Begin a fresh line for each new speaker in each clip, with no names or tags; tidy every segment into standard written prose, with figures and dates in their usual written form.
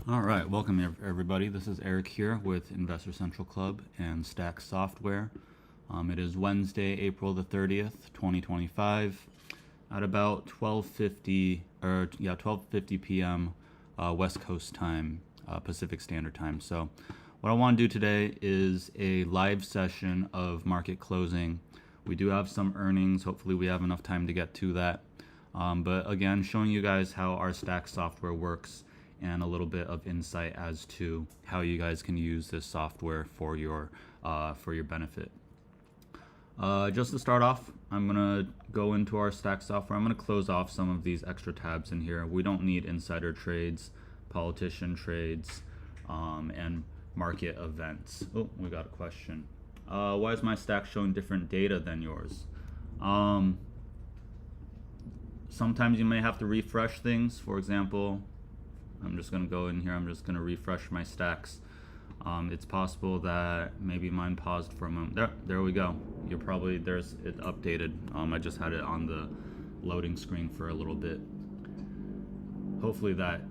All right, welcome everybody. This is Eric here with Investor Central Club and STAX Software. It is Wednesday, April the 30th, 2025, at about 12:50 p.m. West Coast time, Pacific Standard Time. So, what I want to do today is a live session of market closing. We do have some earnings. Hopefully, we have enough time to get to that. But again, showing you guys how our STAX software works and a little bit of insight as to how you guys can use this software for your benefit. Just to start off, I'm gonna go into our STAX software. I'm gonna close off some of these extra tabs in here. We don't need insider trades, politician trades, and market events. Oh, we got a question. Why is my STAX showing different data than yours? Sometimes you may have to refresh things. For example, I'm just going to go in here. I'm just going to refresh my STAX. It's possible that maybe mine paused for a moment. There we go. There's it updated. I just had it on the loading screen for a little bit. Hopefully that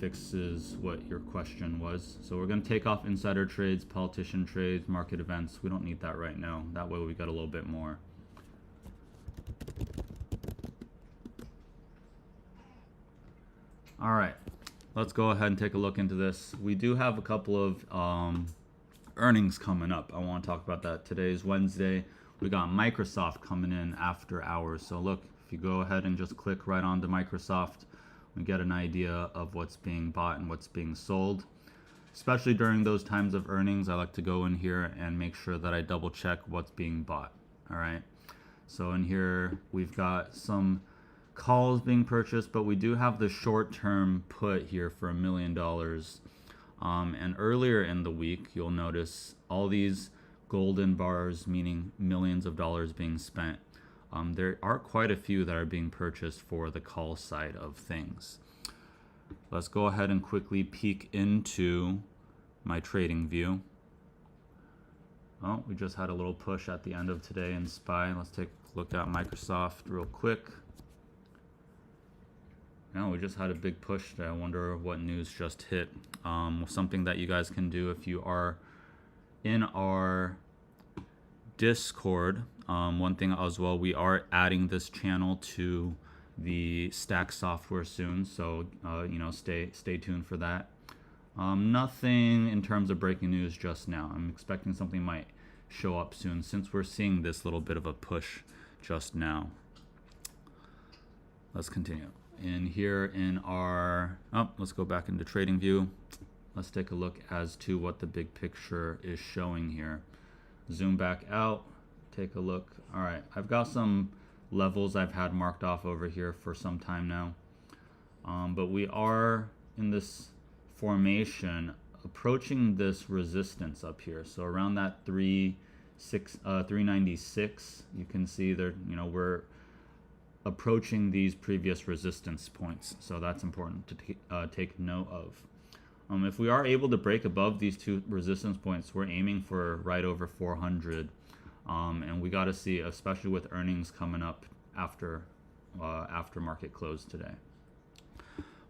fixes what your question was. So we're going to take off insider trades, politician trades, market events. We don't need that right now. That way we got a little bit more. All right. Let's go ahead and take a look into this. We do have a couple of earnings coming up. I want to talk about that. Today is Wednesday. We got Microsoft coming in after hours. So look, if you go ahead and just click right onto Microsoft, we get an idea of what's being bought and what's being sold. Especially during those times of earnings, I like to go in here and make sure that I double check what's being bought. All right. So in here, we've got some calls being purchased, but we do have the short-term put here for $1 million. And earlier in the week, you'll notice all these golden bars, meaning millions of dollars being spent. There are quite a few that are being purchased for the call side of things. Let's go ahead and quickly peek into my trading view. Oh, we just had a little push at the end of today in SPY. Let's take a look at Microsoft real quick. No, we just had a big push there. I wonder what news just hit. Something that you guys can do if you are in our Discord. One thing as well, we are adding this channel to the STAX software soon, so stay tuned for that. Nothing in terms of breaking news just now. I'm expecting something might show up soon since we're seeing this little bit of a push just now. Let's continue. In here in our, let's go back into trading view. Let's take a look as to what the big picture is showing here. Zoom back out, take a look. All right, I've got some levels I've had marked off over here for some time now. But we are in this formation approaching this resistance up here. So around that 396, you can see there, we're approaching these previous resistance points, so that's important to take note of. If we are able to break above these two resistance points, we're aiming for right over 400, and we got to see, especially with earnings coming up after market close today.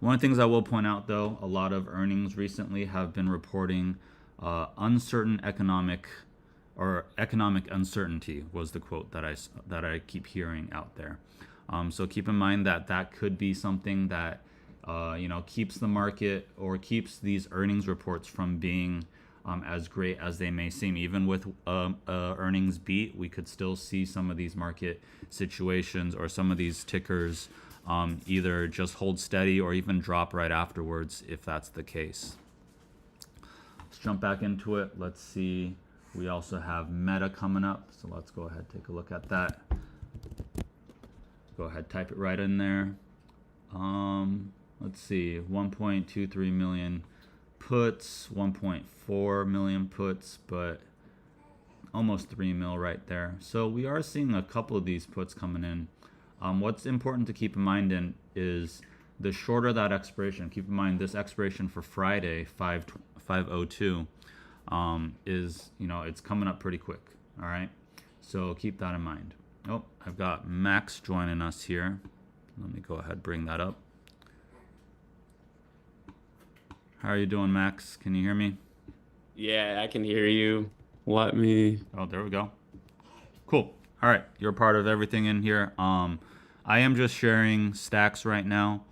One of the things I will point out, though, a lot of earnings recently have been reporting uncertain economic uncertainty was the quote that I keep hearing out there. So keep in mind that could be something that keeps the market or keeps these earnings reports from being as great as they may seem. Even with earnings beat, we could still see some of these market situations or some of these tickers either just hold steady or even drop right afterwards if that's the case. Let's jump back into it. Let's see. We also have Meta coming up, so let's go ahead and take a look at that. Go ahead, type it right in there. Let's see, 1.23 million puts, 1.4 million puts, but almost 3 mil right there. So we are seeing a couple of these puts coming in. What's important to keep in mind is the shorter that expiration. Keep in mind this expiration for Friday, 5/02, is it's coming up pretty quick. All right, so keep that in mind. Oh, I've got Max joining us here. Let me go ahead and bring that up. How are you doing, Max? Can you hear me?
Yeah, I can hear you. Let me.
Oh, there we go. Cool. All right, you're part of everything in here. I am just sharing stacks right now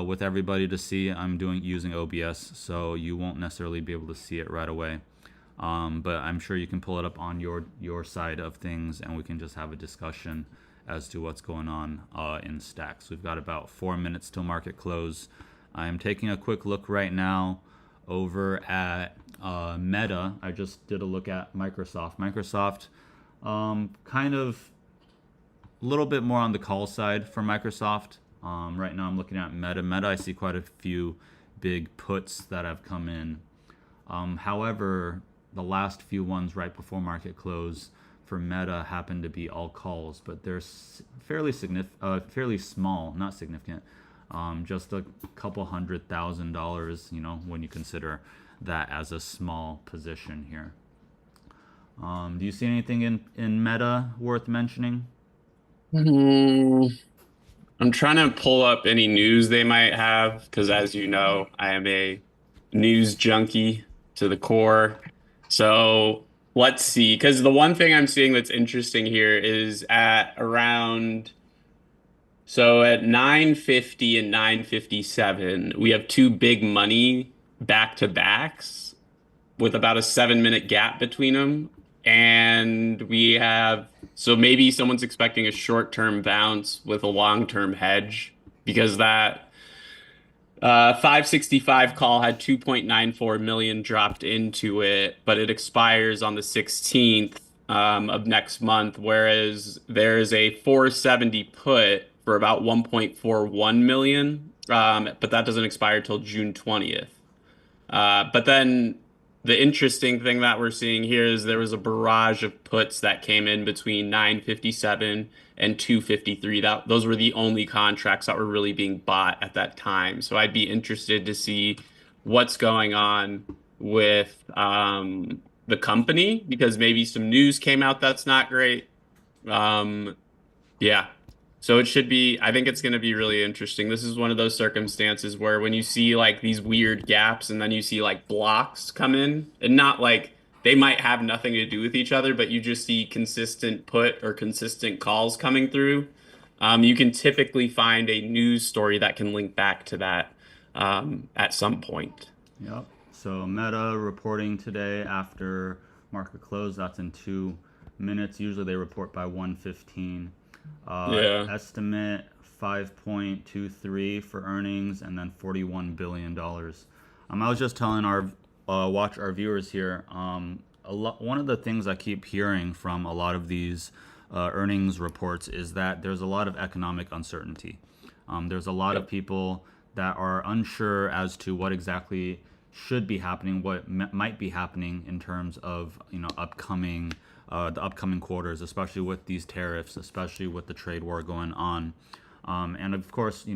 with everybody to see. I'm doing using OBS, so you won't necessarily be able to see it right away. But I'm sure you can pull it up on your side of things, and we can just have a discussion as to what's going on in stacks. We've got about 4 minutes till market close. I'm taking a quick look right now over at Meta. I just did a look at Microsoft. Microsoft, kind of a little bit more on the call side for Microsoft. Right now I'm looking at Meta. Meta, I see quite a few big puts that have come in. However, the last few ones right before market close for Meta happen to be all calls, but they're fairly small, not significant. Just a couple $100,000, when you consider that as a small position here. Do you see anything in Meta worth mentioning?
Hmm, I'm trying to pull up any news they might have because, as you know, I am a news junkie to the core. So let's see. Because the one thing I'm seeing that's interesting here is at around, so at 9:50 and 9:57, we have two big money back to backs with about a 7 minute gap between them. And we have, so maybe someone's expecting a short term bounce with a long term hedge because that 565 call had 2.94 million dropped into it, but it expires on the 16th of next month, whereas there's a 470 put for about 1.41 million, but that doesn't expire till June 20th. But then the interesting thing that we're seeing here is there was a barrage of puts that came in between 957 and 253. Those were the only contracts that were really being bought at that time. So I'd be interested to see what's going on with the company because maybe some news came out that's not great. Um, yeah. So it should be, I think it's going to be really interesting. This is one of those circumstances where when you see like these weird gaps and then you see like blocks come in and not like they might have nothing to do with each other, but you just see consistent put or consistent calls coming through. You can typically find a news story that can link back to that at some point.
Yep. So Meta reporting today after market close. That's in 2 minutes. Usually they report by 1:15.
Yeah.
Estimate 5.23 for earnings and then $41 billion. I was just telling our viewers here. One of the things I keep hearing from a lot of these earnings reports is that there's a lot of economic uncertainty. There's a lot of
Yep.
people that are unsure as to what exactly should be happening, what might be happening in terms of upcoming the upcoming quarters, especially with these tariffs, especially with the trade war going on, and of course,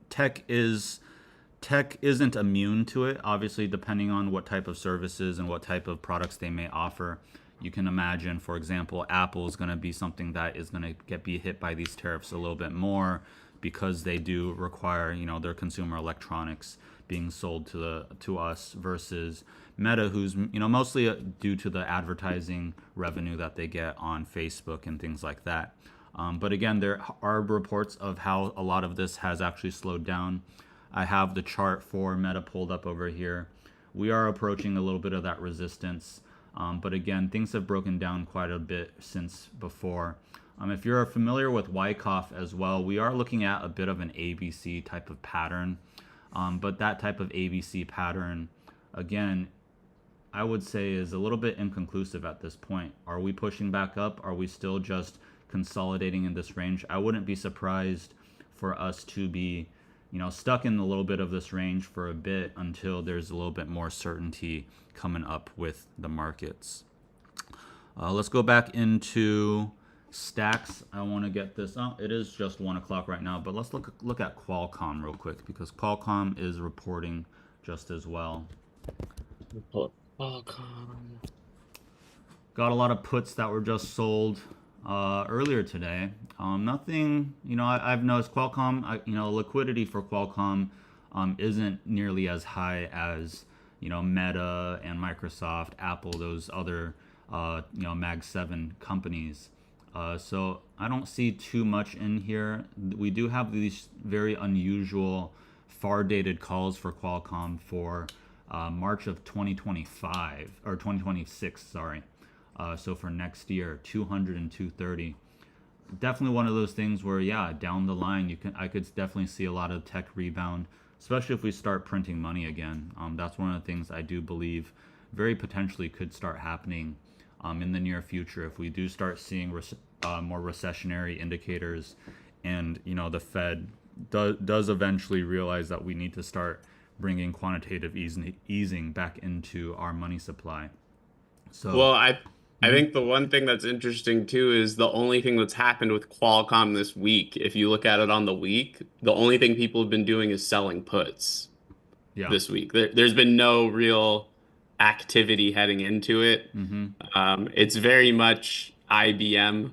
tech isn't immune to it. Obviously, depending on what type of services and what type of products they may offer, you can imagine, for example, Apple is going to be something that is going to be hit by these tariffs a little bit more because they do require their consumer electronics being sold to us versus Meta, who's mostly due to the advertising revenue that they get on Facebook and things like that. But again, there are reports of how a lot of this has actually slowed down. I have the chart for Meta pulled up over here. We are approaching a little bit of that resistance. But again, things have broken down quite a bit since before. If you're familiar with Wyckoff as well, we are looking at a bit of an ABC type of pattern. But that type of ABC pattern, again, I would say is a little bit inconclusive at this point. Are we pushing back up? Are we still just consolidating in this range? I wouldn't be surprised for us to be stuck in a little bit of this range for a bit until there's a little bit more certainty coming up with the markets. Let's go back into stacks. I want to get this. Oh, it is just 1 o'clock right now, but let's look at Qualcomm real quick because Qualcomm is reporting just as well.
Qualcomm.
Got a lot of puts that were just sold earlier today. Nothing, I've noticed Qualcomm, liquidity for Qualcomm isn't nearly as high as, Meta and Microsoft, Apple, those other, Mag 7 companies. So I don't see too much in here. We do have these very unusual far dated calls for Qualcomm for March of 2025 or 2026, sorry. So for next year, 200 and 230. Definitely one of those things where, yeah, down the line, I could definitely see a lot of tech rebound, especially if we start printing money again. That's one of the things I do believe very potentially could start happening in the near future if we do start seeing more recessionary indicators, and the Fed does eventually realize that we need to start bringing quantitative easing back into our money supply. So,
Well, I think the one thing that's interesting too is the only thing that's happened with Qualcomm this week, if you look at it on the week, the only thing people have been doing is selling puts
yeah.
this week. There's been no real activity heading into it.
Mm-hmm.
It's very much IBM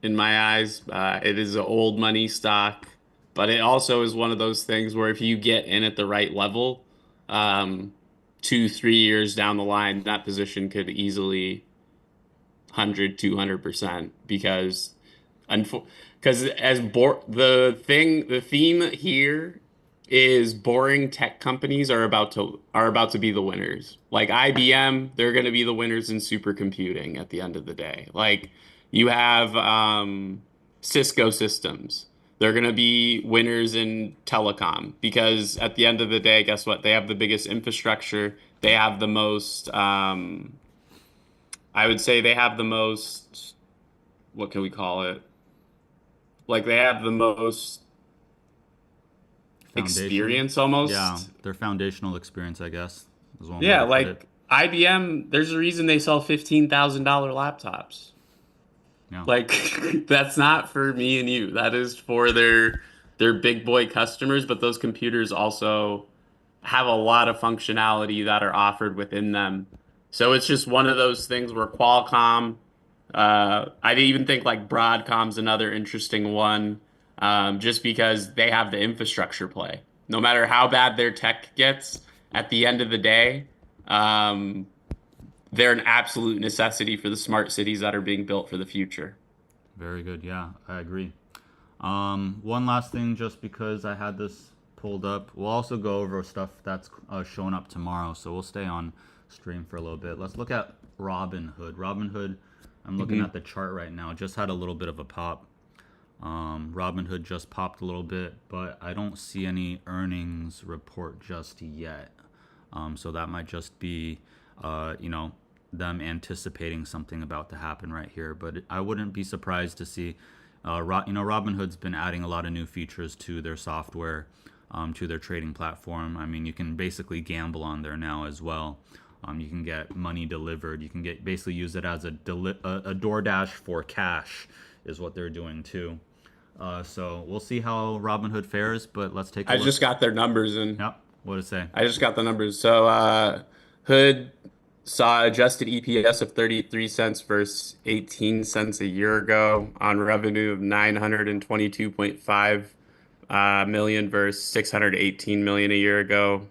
in my eyes. It is an old money stock, but it also is one of those things where if you get in at the right level, um, 2, 3 years down the line, that position could easily 100, 200% because because the theme here is boring tech companies are about to be the winners. Like IBM, they're going to be the winners in supercomputing at the end of the day. Like you have Cisco Systems. They're going to be winners in telecom because at the end of the day, guess what? They have the biggest infrastructure. They have the most I would say they have the most, what can we call it? Like they have the most
Foundation.
experience
Yeah,
almost.
their foundational experience, I guess, is one way
Yeah,
to put it.
like IBM, there's a reason they sell $15,000 laptops.
Yeah.
Like that's not for me and you. That is for their big boy customers, but those computers also have a lot of functionality that are offered within them. So it's just one of those things where Qualcomm, I even think like Broadcom's another interesting one, just because they have the infrastructure play. No matter how bad their tech gets, at the end of the day, um, they're an absolute necessity for the smart cities that are being built for the future.
Very good. Yeah, I agree. One last thing, just because I had this pulled up, we'll also go over stuff that's showing up tomorrow. So we'll stay on stream for a little bit. Let's look at Robinhood. Robinhood, I'm looking
Hmm.
at the chart right now. Just had a little bit of a pop. Robinhood just popped a little bit, but I don't see any earnings report just yet. So that might just be, them anticipating something about to happen right here. But I wouldn't be surprised to see, Robinhood's been adding a lot of new features to their software, to their trading platform. I mean, you can basically gamble on there now as well. You can get money delivered. You can basically use it as a DoorDash for cash, is what they're doing too. So we'll see how Robinhood fares, but let's take a
I
look.
just got their numbers in.
Yep. What did it say?
I just got the numbers. So Hood saw adjusted EPS of 33 cents versus 18 cents a year ago on revenue of 922.5 million versus 618 million a year ago.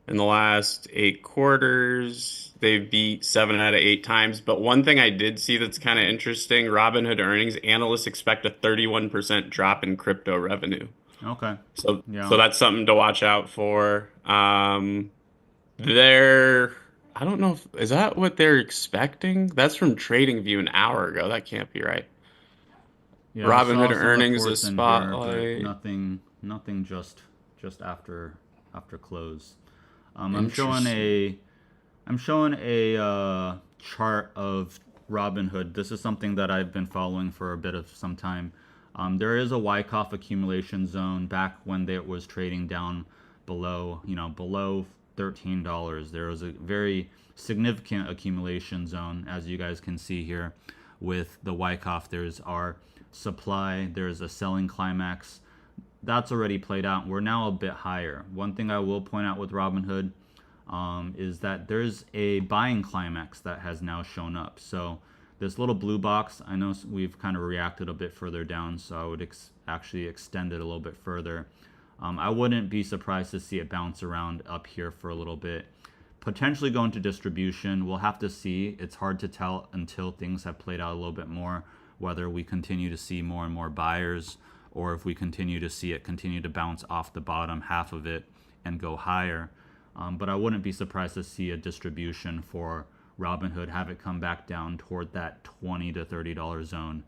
In the last 8 quarters, they've beat 7 out of 8 times. But one thing I did see that's kind of interesting, Robinhood earnings, analysts expect a 31% drop in crypto revenue.
Okay.
So
Yeah.
that's something to watch out for. They're I don't know if is that what they're expecting? That's from TradingView an hour ago. That can't be right.
Yeah, I saw
Robinhood
some
earnings is
reports in here, but
spotlight.
nothing just after close. I'm showing
Interesting.
a chart of Robinhood. This is something that I've been following for a bit of some time. There is a Wyckoff accumulation zone back when it was trading down below $13. There was a very significant accumulation zone, as you guys can see here with the Wyckoff. There's our supply, there's a selling climax. That's already played out. We're now a bit higher. One thing I will point out with Robinhood, is that there's a buying climax that has now shown up. So this little blue box, I know we've kind of reacted a bit further down, so I would actually extend it a little bit further. I wouldn't be surprised to see it bounce around up here for a little bit. Potentially go into distribution. We'll have to see. It's hard to tell until things have played out a little bit more, whether we continue to see more and more buyers, or if we continue to see it continue to bounce off the bottom half of it and go higher. But I wouldn't be surprised to see a distribution for Robinhood, have it come back down toward that $20 to $30 zone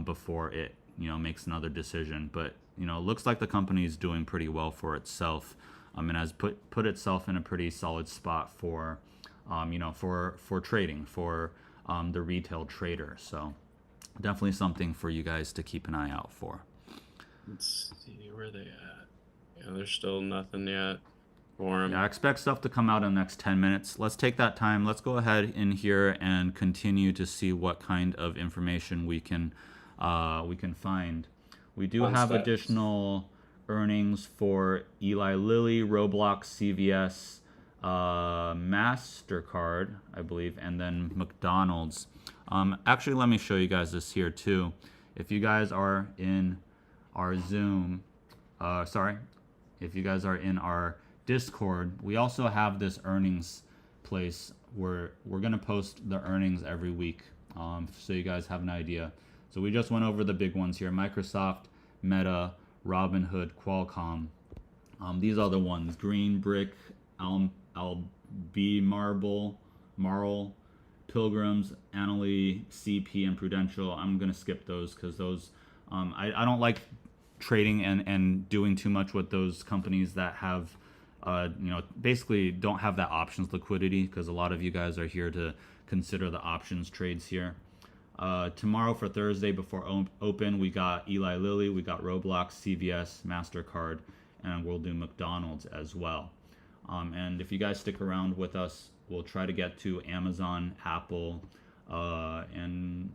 before it, makes another decision. But it looks like the company is doing pretty well for itself. And has put itself in a pretty solid spot for, for trading, for the retail trader. So definitely something for you guys to keep an eye out for.
Let's see where they at. Yeah, there's still nothing yet for them.
Yeah, I expect stuff to come out in the next 10 minutes. Let's take that time. Let's go ahead in here and continue to see what kind of information we can find. We do have
STAX.
additional earnings for Eli Lilly, Roblox, CVS, MasterCard, I believe, and then McDonald's. Actually, let me show you guys this here too. If you guys are in our Zoom, if you guys are in our Discord, we also have this earnings place where we're gonna post the earnings every week, so you guys have an idea. So we just went over the big ones here: Microsoft, Meta, Robinhood, Qualcomm. These are the ones: Green Brick, Marl, Pilgrims, Annaly, CP, and Prudential. I'm gonna skip those because those I don't like trading and doing too much with those companies that have basically don't have that options liquidity, because a lot of you guys are here to consider the options trades here. Tomorrow for Thursday before open, we got Eli Lilly, we got Roblox, CVS, MasterCard, and we'll do McDonald's as well. And if you guys stick around with us, we'll try to get to Amazon, Apple, and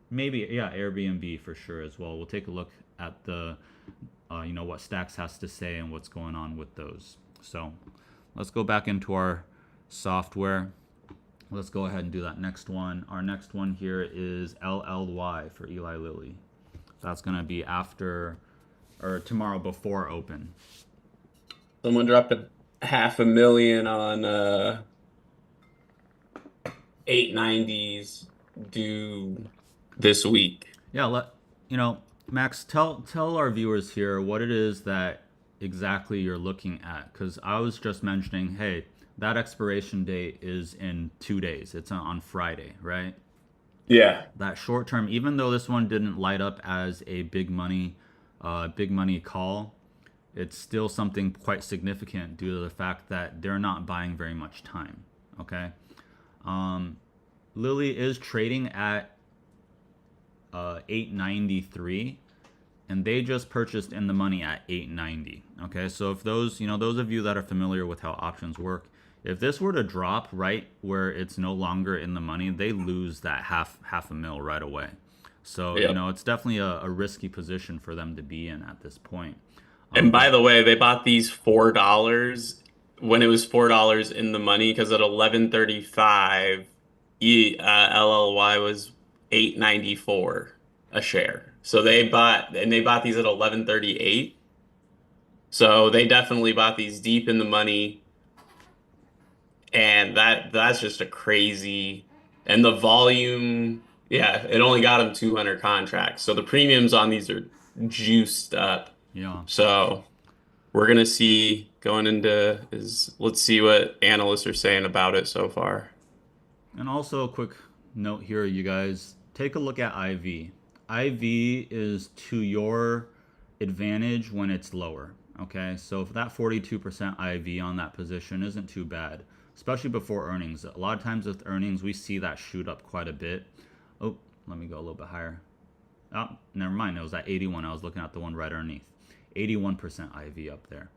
maybe, Airbnb for sure as well. We'll take a look at the, what STAX has to say and what's going on with those. So let's go back into our software. Let's go ahead and do that next one. Our next one here is LLY for Eli Lilly. That's going to be after or tomorrow before open.
Someone dropped $500,000 on 890s due this week.
Yeah, Max, tell our viewers here what it is that exactly you're looking at, because I was just mentioning, hey, that expiration date is in 2 days. It's on Friday, right?
Yeah.
That short term, even though this one didn't light up as a big money call, it's still something quite significant due to the fact that they're not buying very much time. Okay. Lilly is trading at 893, and they just purchased in the money at 890. Okay, so if those of you that are familiar with how options work, if this were to drop right where it's no longer in the money, they lose that half a mil right away. So
Yep.
it's definitely a risky position for them to be in at this point.
And by the way, they bought these $4 when it was $4 in the money, because at 11:35, LLY was 894 a share. So they bought these at 11:38. So they definitely bought these deep in the money, and that's just a crazy. And the volume, yeah, it only got them 200 contracts. So the premiums on these are juiced up.
Yeah.
So we're gonna see going into let's see what analysts are saying about it so far.
And also a quick note here, you guys, take a look at IV. IV is to your advantage when it's lower. Okay, so if that 42% IV on that position isn't too bad, especially before earnings. A lot of times with earnings, we see that shoot up quite a bit. Oh, let me go a little bit higher. Oh, never mind. It was at 81. I was looking at the one right underneath. 81% IV up there.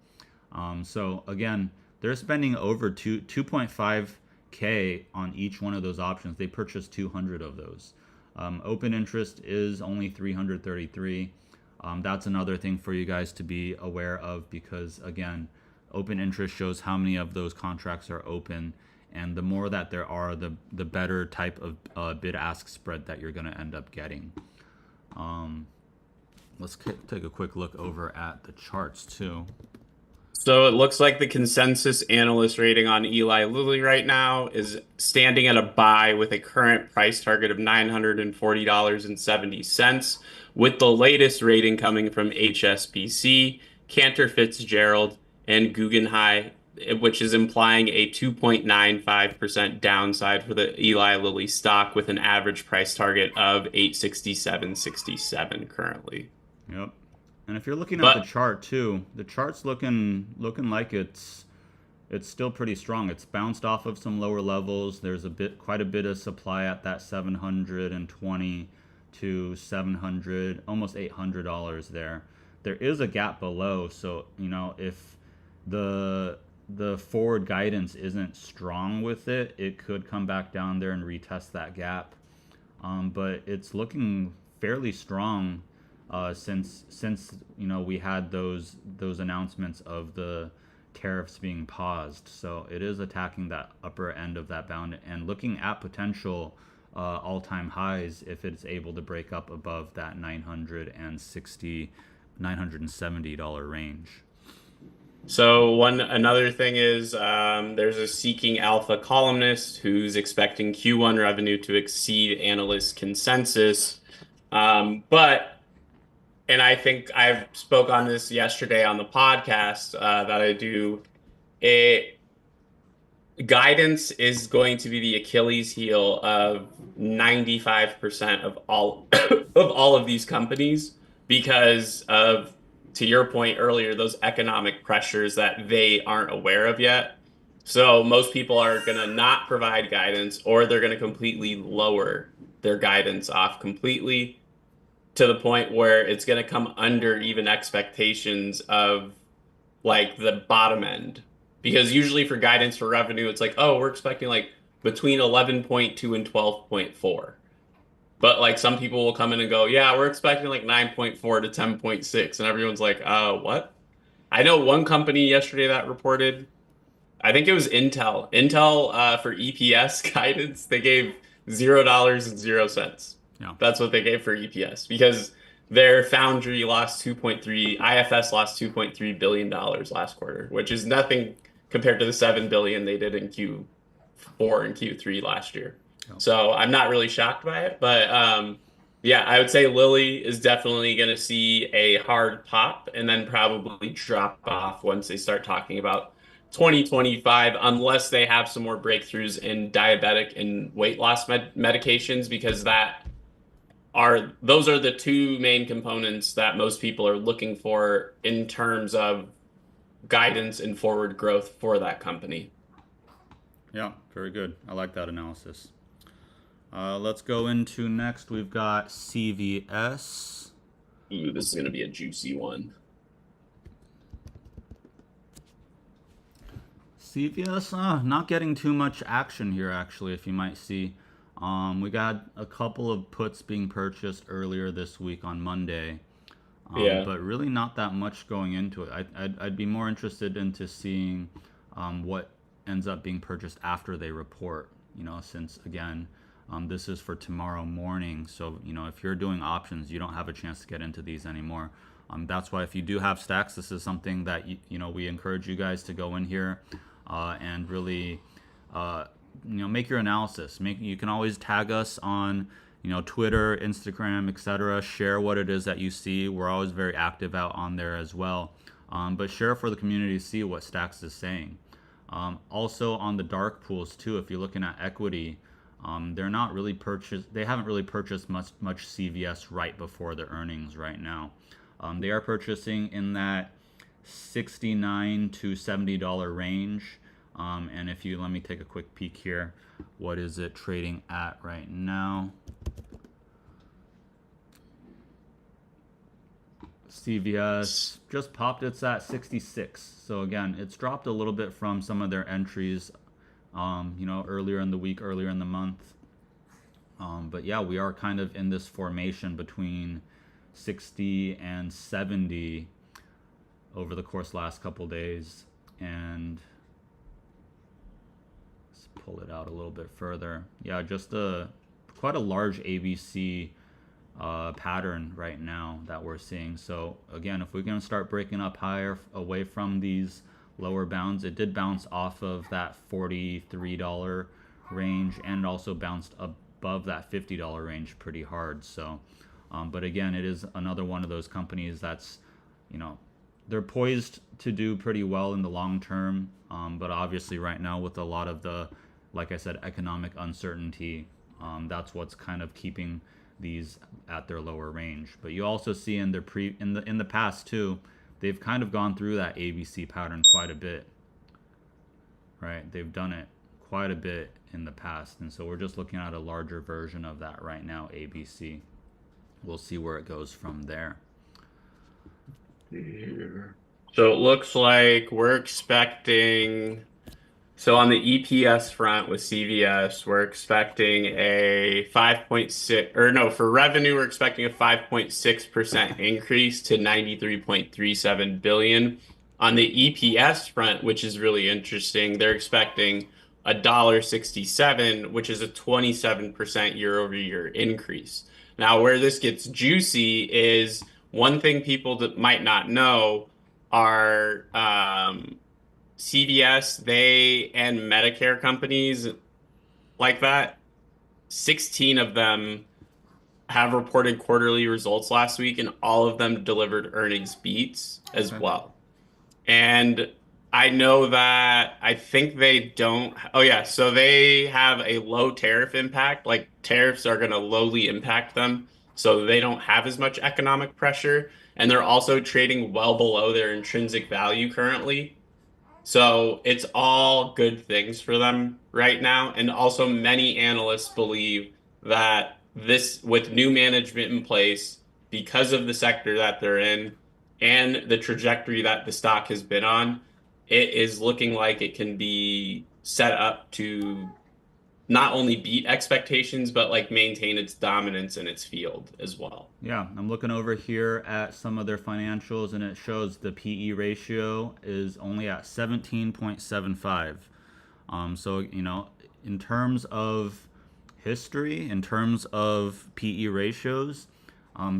So again, they're spending over 2.5K on each one of those options. They purchased 200 of those. Open interest is only 333. That's another thing for you guys to be aware of, because again, open interest shows how many of those contracts are open, and the more that there are, the better type of bid-ask spread that you're going to end up getting. Let's take a quick look over at the charts too.
So it looks like the consensus analyst rating on Eli Lilly right now is standing at a buy with a current price target of $940.70, with the latest rating coming from HSBC, Cantor Fitzgerald, and Guggenheim, which is implying a 2.95% downside for the Eli Lilly stock with an average price target of 867.67 currently.
Yep. And if you're looking at the
But
chart too, the chart's looking like it's still pretty strong. It's bounced off of some lower levels. There's quite a bit of supply at that 720 to 700, almost $800 there. There is a gap below, so if the forward guidance isn't strong with it, it could come back down there and retest that gap. But it's looking fairly strong since we had those announcements of the tariffs being paused. So it is attacking that upper end of that bound and looking at potential all-time highs if it's able to break up above that $970 range.
So another thing is there's a Seeking Alpha columnist who's expecting Q1 revenue to exceed analyst consensus. But and I think I've spoke on this yesterday on the podcast that I do. It guidance is going to be the Achilles heel of 95% of all of all of these companies because of, to your point earlier, those economic pressures that they aren't aware of yet. So most people are going to not provide guidance, or they're going to completely lower their guidance off completely to the point where it's going to come under even expectations of like the bottom end. Because usually for guidance for revenue, it's like, oh, we're expecting like between 11.2 and 12.4. But like some people will come in and go, yeah, we're expecting like 9.4 to 10.6. And everyone's like, what? I know one company yesterday that reported, I think it was Intel. Intel for EPS guidance, they gave $0.00.
Yeah.
That's what they gave for EPS because their foundry lost 2.3, IFS lost $2.3 billion last quarter, which is nothing compared to the 7 billion they did in Q4 and Q3 last year.
Yeah.
So I'm not really shocked by it, but yeah, I would say Lilly is definitely going to see a hard pop and then probably drop off once they start talking about 2025, unless they have some more breakthroughs in diabetic and weight loss medications, because those are the two main components that most people are looking for in terms of guidance and forward growth for that company.
Yeah, very good. I like that analysis. Let's go into next. We've got CVS.
Ooh, this is going to be a juicy one.
CVS, not getting too much action here, actually, if you might see. We got a couple of puts being purchased earlier this week on Monday,
Yeah.
but really not that much going into it. I'd be more interested into seeing what ends up being purchased after they report, since, again, this is for tomorrow morning. So, if you're doing options, you don't have a chance to get into these anymore. That's why if you do have STAX, this is something that, we encourage you guys to go in here and really make your analysis. You can always tag us on Twitter, Instagram, etc. Share what it is that you see. We're always very active out on there as well. But share for the community to see what STAX is saying. Also on the dark pools too, if you're looking at equity, they're not really purchased. They haven't really purchased much CVS right before the earnings right now. They are purchasing in that $69 to $70 range. And if you let me take a quick peek here, what is it trading at right now? CVS just popped. It's at 66. So again, it's dropped a little bit from some of their entries, earlier in the week, earlier in the month. But yeah, we are kind of in this formation between 60 and 70 over the course last couple days. And let's pull it out a little bit further. Yeah, just quite a large ABC pattern right now that we're seeing. So again, if we're going to start breaking up higher away from these lower bounds, it did bounce off of that $43 range and also bounced above that $50 range pretty hard. So, but again, it is another one of those companies that's, you know, they're poised to do pretty well in the long term. But obviously, right now, with a lot of the, like I said, economic uncertainty, that's what's kind of keeping these at their lower range. But you also see in their in the past too, they've kind of gone through that ABC pattern quite a bit, right? They've done it quite a bit in the past, and so we're just looking at a larger version of that right now, ABC. We'll see where it goes from there.
So it looks like we're expecting. So on the EPS front with CVS, we're expecting a 5.6, or no, for revenue, we're expecting a 5.6% increase to 93.37 billion. On the EPS front, which is really interesting, they're expecting $1.67, which is a 27% year-over-year increase. Now, where this gets juicy is one thing people that might not know are CVS, they and Medicare companies like that, 16 of them have reported quarterly results last week, and all of them delivered earnings beats as
Okay.
well. And I know that I think they don't. Oh, yeah. So they have a low tariff impact. Like tariffs are going to lowly impact them. So they don't have as much economic pressure. And they're also trading well below their intrinsic value currently. So it's all good things for them right now. And also, many analysts believe that this, with new management in place, because of the sector that they're in and the trajectory that the stock has been on, it is looking like it can be set up to not only beat expectations, but like maintain its dominance in its field as well.
Yeah, I'm looking over here at some of their financials, and it shows the PE ratio is only at 17.75. So, you know, in terms of history, in terms of PE ratios,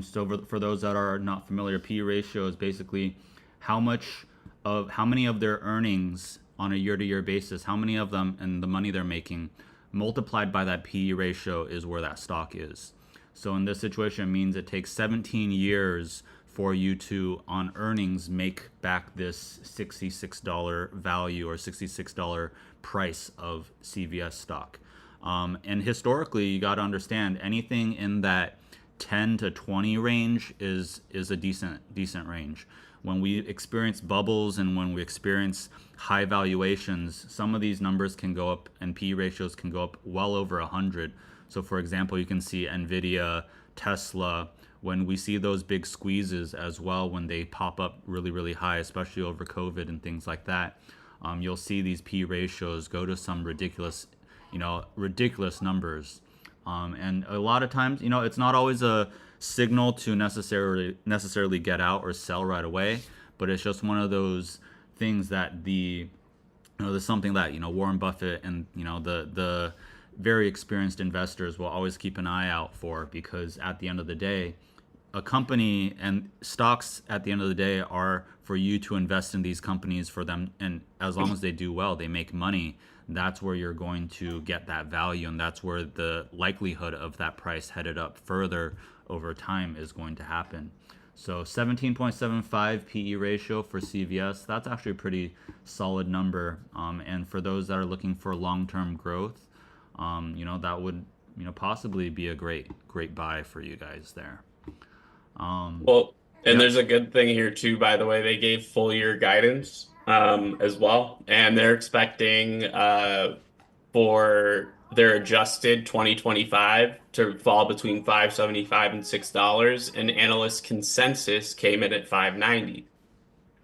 so for those that are not familiar, PE ratio is basically how many of their earnings on a year-to-year basis, how many of them and the money they're making multiplied by that PE ratio is where that stock is. So in this situation, it means it takes 17 years for you to, on earnings, make back this $66 value or $66 price of CVS stock. And historically, you got to understand anything in that 10 to 20 range is a decent range. When we experience bubbles and when we experience high valuations, some of these numbers can go up and P ratios can go up well over 100. So for example, you can see Nvidia, Tesla, when we see those big squeezes as well, when they pop up really, really high, especially over COVID and things like that, you'll see these P ratios go to some ridiculous numbers. And a lot of times, it's not always a signal to necessarily get out or sell right away, but it's just one of those things that there's something that Warren Buffett and the very experienced investors will always keep an eye out for, because at the end of the day, a company and stocks at the end of the day are for you to invest in these companies for them, and as long as they do well, they make money, that's where you're going to get that value, and that's where the likelihood of that price headed up further over time is going to happen. So 17.75 PE ratio for CVS, that's actually a pretty solid number. And for those that are looking for long-term growth, that would possibly be a great buy for you guys there.
Well, and
Yep.
there's a good thing here too, by the way. They gave full year guidance as well, and they're expecting for their adjusted 2025 to fall between 5.75 and $6, and analyst consensus came in at 5.90.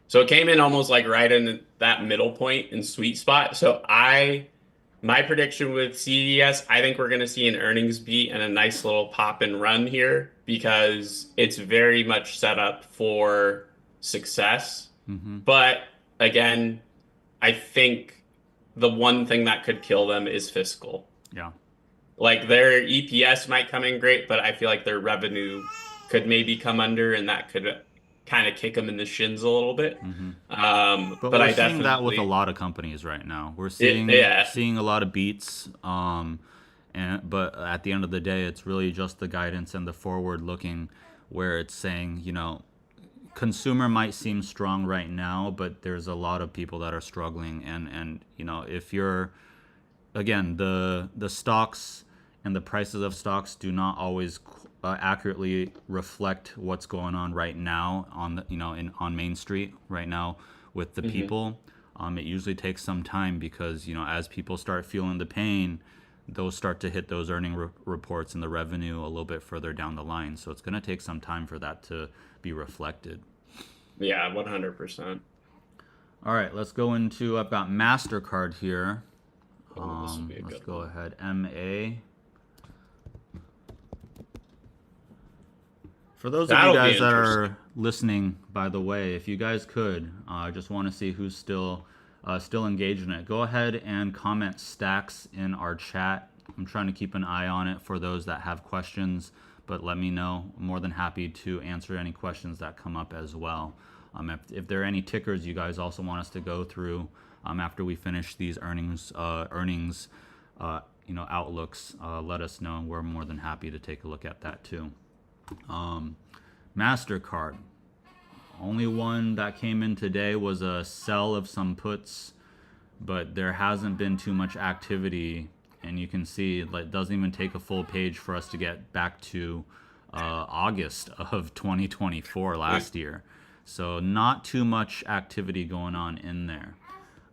So it came in almost like right in that middle point and sweet spot. My prediction with CVS, I think we're going to see an earnings beat and a nice little pop and run here because it's very much set up for success.
Mm-hmm.
But again, I think the one thing that could kill them is fiscal.
Yeah.
Like their EPS might come in great, but I feel like their revenue could maybe come under, and that could kind of kick them in the shins a little bit.
But
But
we're
I
seeing that with a
definitely,
lot of companies right now. We're
it,
seeing
yeah,
seeing a lot of beats. And but at the end of the day, it's really just the guidance and the forward looking, where it's saying, consumer might seem strong right now, but there's a lot of people that are struggling. And if you're, again, the stocks and the prices of stocks do not always accurately reflect what's going on right now on the on Main Street right now with the
hmm
people. It usually takes some time because as people start feeling the pain, those start to hit those reports and the revenue a little bit further down the line. So it's going to take some time for that to be reflected.
yeah, 100%.
All right, let's go into. I've got Mastercard here.
Oh, this would be a
Let's
good
go
one.
ahead. MA. For those of you
That'll be
guys that
interesting.
are listening, by the way, if you guys could, I just want to see who's still engaged in it. Go ahead and comment STAX in our chat. I'm trying to keep an eye on it for those that have questions, but let me know. I'm more than happy to answer any questions that come up as well. If there are any tickers you guys also want us to go through after we finish these earnings outlooks, let us know. We're more than happy to take a look at that too. MasterCard. Only one that came in today was a sell of some puts, but there hasn't been too much activity. And you can see it doesn't even take a full page for us to get back to August of 2024 last year. So not too much activity going on in there.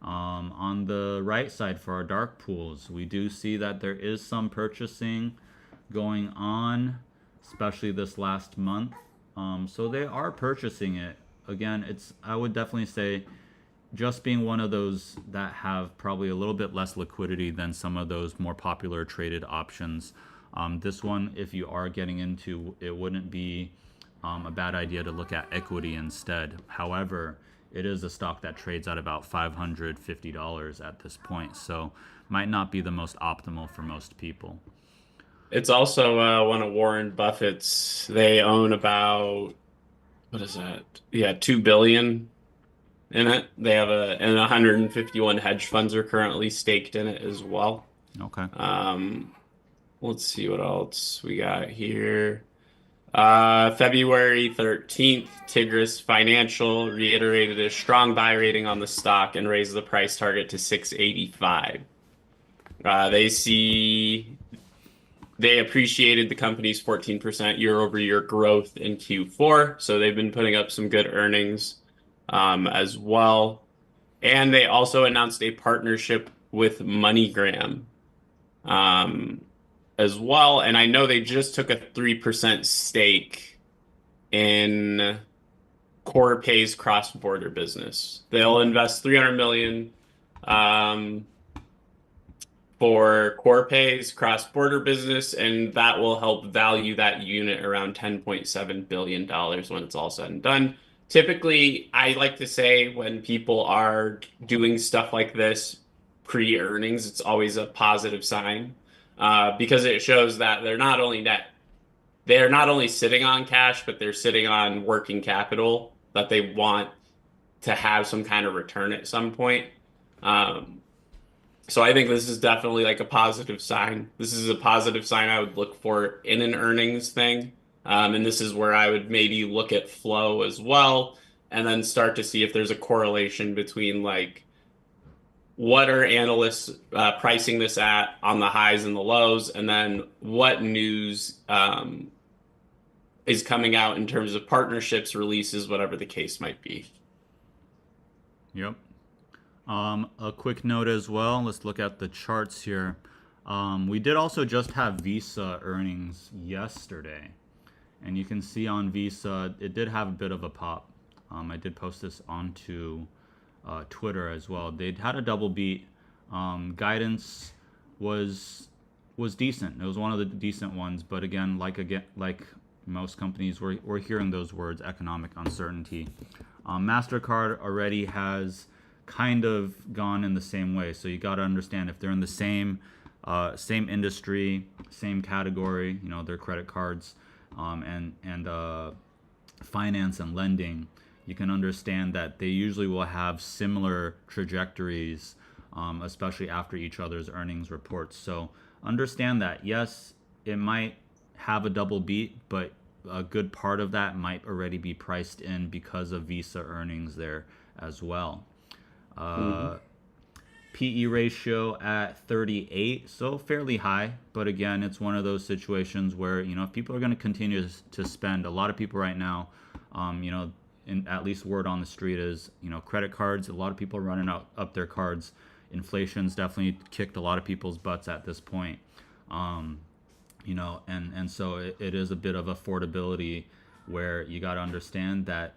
On the right side for our dark pools, we do see that there is some purchasing going on, especially this last month. So they are purchasing it. Again, I would definitely say just being one of those that have probably a little bit less liquidity than some of those more popular traded options. This one, if you are getting into, it wouldn't be a bad idea to look at equity instead. However, it is a stock that trades at about $550 at this point, so might not be the most optimal for most people.
It's also one of Warren Buffett's. They own about, what is that? Yeah, 2 billion in it. They have and 151 hedge funds are currently staked in it as well.
Okay.
Um, let's see what else we got here. February 13th, Tigris Financial reiterated a strong buy rating on the stock and raised the price target to 685. They appreciated the company's 14% year-over-year growth in Q4, so they've been putting up some good earnings as well. And they also announced a partnership with MoneyGram um, as well. And I know they just took a 3% stake in Corpay's cross-border business. They'll
Okay.
invest 300 million for Corpay's cross-border business, and that will help value that unit around $10.7 billion when it's all said and done. Typically, I like to say when people are doing stuff like this pre-earnings, it's always a positive sign because it shows that they're not only sitting on cash, but they're sitting on working capital that they want to have some kind of return at some point. Um, so I think this is definitely like a positive sign. This is a positive sign I would look for in an earnings thing. And this is where I would maybe look at flow as well, and then start to see if there's a correlation between like what are analysts pricing this at on the highs and the lows, and then what news is coming out in terms of partnerships, releases, whatever the case might be.
Yep. A quick note as well. Let's look at the charts here. We did also just have Visa earnings yesterday, and you can see on Visa it did have a bit of a pop. I did post this onto Twitter as well. They had a double beat. Guidance was decent. It was one of the decent ones, but again, like most companies, we're hearing those words: economic uncertainty. Mastercard already has kind of gone in the same way. So you got to understand if they're in the same Same industry, same category, their credit cards, and finance and lending. You can understand that they usually will have similar trajectories, especially after each other's earnings reports. So understand that, yes, it might have a double beat, but a good part of that might already be priced in because of Visa earnings there as well.
Mhm.
PE ratio at 38, so fairly high. But again, it's one of those situations where, if people are going to continue to spend, a lot of people right now, at least word on the street is, credit cards, a lot of people are running up their cards. Inflation's definitely kicked a lot of people's butts at this point. And so it is a bit of affordability where you got to understand that,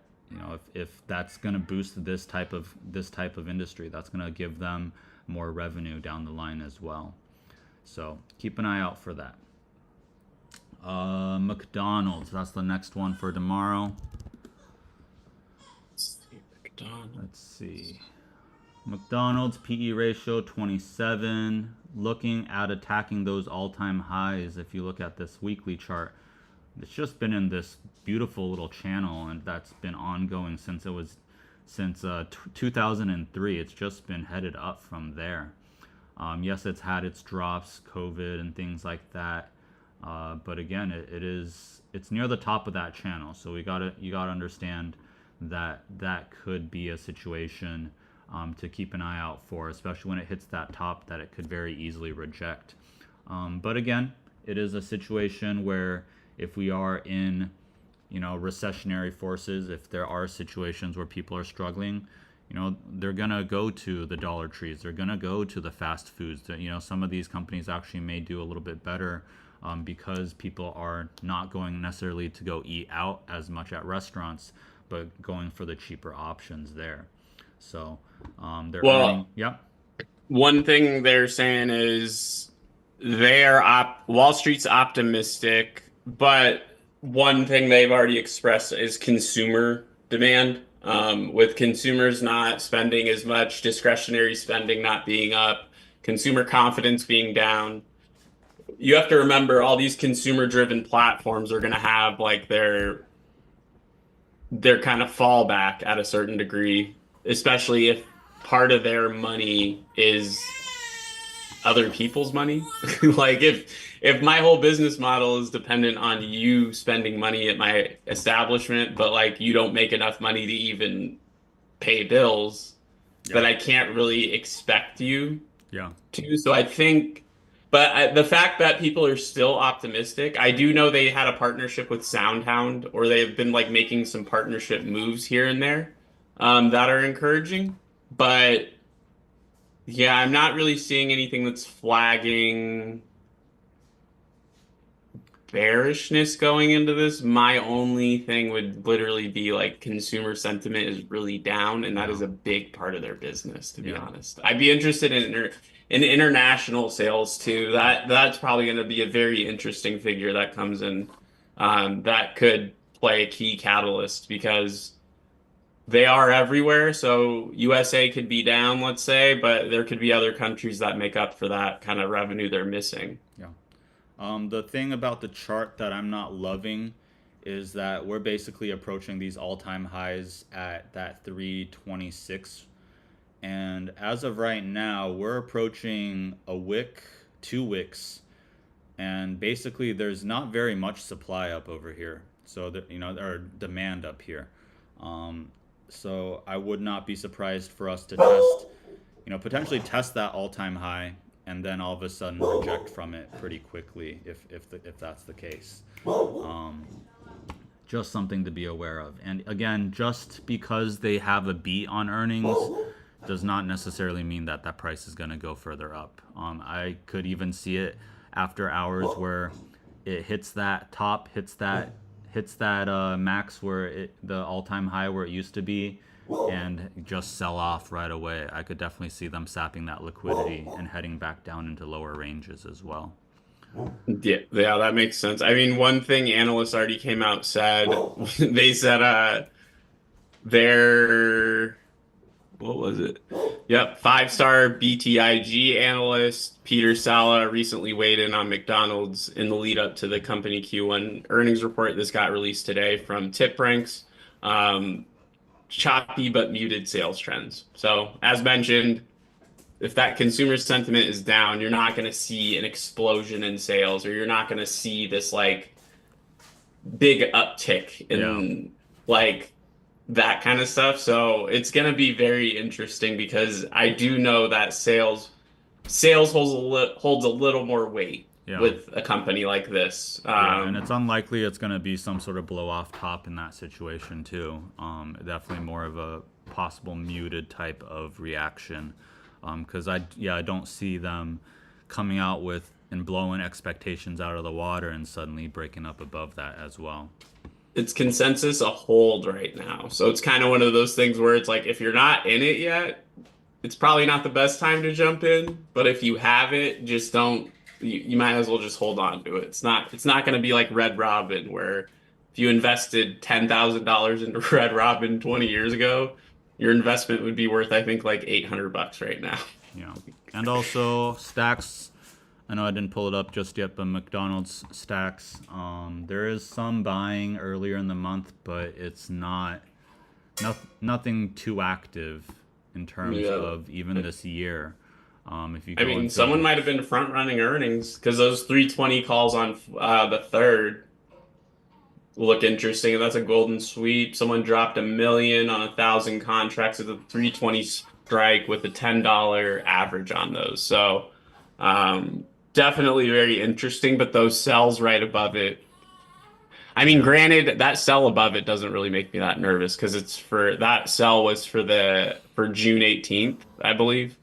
if that's going to boost this type of industry, that's going to give them more revenue down the line as well. So keep an eye out for that. McDonald's, that's the next one for tomorrow.
Let's see, McDonald's.
Let's see. McDonald's PE ratio 27, looking at attacking those all-time highs. If you look at this weekly chart, it's just been in this beautiful little channel, and that's been ongoing since 2003. It's just been headed up from there. Yes, it's had its drops, COVID and things like that, but again, it's near the top of that channel. So you gotta understand that could be a situation to keep an eye out for, especially when it hits that top that it could very easily reject. But again, it is a situation where if we are in, recessionary forces, if there are situations where people are struggling, they're gonna go to the Dollar Trees, they're gonna go to the fast foods. Some of these companies actually may do a little bit better because people are not going necessarily to go eat out as much at restaurants, but going for the cheaper options there. So they're earning.
Well,
Yep.
one thing they're saying is Wall Street's optimistic, but one thing they've already expressed is consumer demand. With consumers not spending as much, discretionary spending not being up, consumer confidence being down. You have to remember all these consumer-driven platforms are going to have like their kind of fallback at a certain degree, especially if part of their money is other people's money. Like if my whole business model is dependent on you spending money at my establishment, but like you don't make enough money to even pay bills, then
Yeah.
I can't really expect you
Yeah.
to. So I think, the fact that people are still optimistic, I do know they had a partnership with SoundHound, or they've been like making some partnership moves here and there, that are encouraging. But yeah, I'm not really seeing anything that's flagging bearishness going into this. My only thing would literally be like consumer sentiment is really down, and that
Yeah.
is a big part of their business, to be
Yeah.
honest. I'd be interested in international sales too. That's probably going to be a very interesting figure that comes in. That could play a key catalyst because they are everywhere. So USA could be down, let's say, but there could be other countries that make up for that kind of revenue they're missing.
Yeah. The thing about the chart that I'm not loving is that we're basically approaching these all-time highs at that 326. And as of right now, we're approaching a wick, 2 wicks, and basically there's not very much supply up over here. So that or demand up here. Um, so I would not be surprised for us to test, potentially test that all-time high, and then all of a sudden reject from it pretty quickly if that's the case. Um, just something to be aware of. And again, just because they have a beat on earnings does not necessarily mean that that price is going to go further up. I could even see it after hours where it hits that top, hits that max where the all-time high where it used to be, and just sell off right away. I could definitely see them sapping that liquidity and heading back down into lower ranges as well.
Yeah, yeah, that makes sense. I mean, one thing analysts already came out said they said their what was it? Yep, five-star BTIG analyst Peter Sala recently weighed in on McDonald's in the lead up to the company Q1 earnings report. This got released today from TipRanks. Um, Choppy but muted sales trends. So, as mentioned, if that consumer sentiment is down, you're not going to see an explosion in sales, or you're not going to see this like big uptick
Yeah.
in like that kind of stuff. So it's going to be very interesting because I do know that sales holds a little more weight
Yeah.
with a company like this.
Yeah, and it's unlikely it's going to be some sort of blow off top in that situation too. Definitely more of a possible muted type of reaction, because I don't see them coming out with and blowing expectations out of the water and suddenly breaking up above that as well.
It's consensus a hold right now. So it's kind of one of those things where it's like if you're not in it yet, it's probably not the best time to jump in, but if you have it, just don't you might as well just hold on to it. It's not going to be like Red Robin where if you invested $10,000 into Red Robin 20 years ago, your investment would be worth I think like $800 right now.
Yeah, and also STAX. I know I didn't pull it up just yet, but McDonald's STAX. There is some buying earlier in the month, but it's nothing too active in terms
Yeah.
of even this year. If you
I
go
mean,
into
someone might have been front running earnings because those 320 calls on the third look interesting. That's a golden sweep. Someone dropped 1 million on 1,000 contracts at the 320 strike with a $10 average on those. So definitely very interesting. But those sells right above it. I mean,
yeah,
granted, that sell above it doesn't really make me that nervous because it's for that sell was for June 18th, I believe.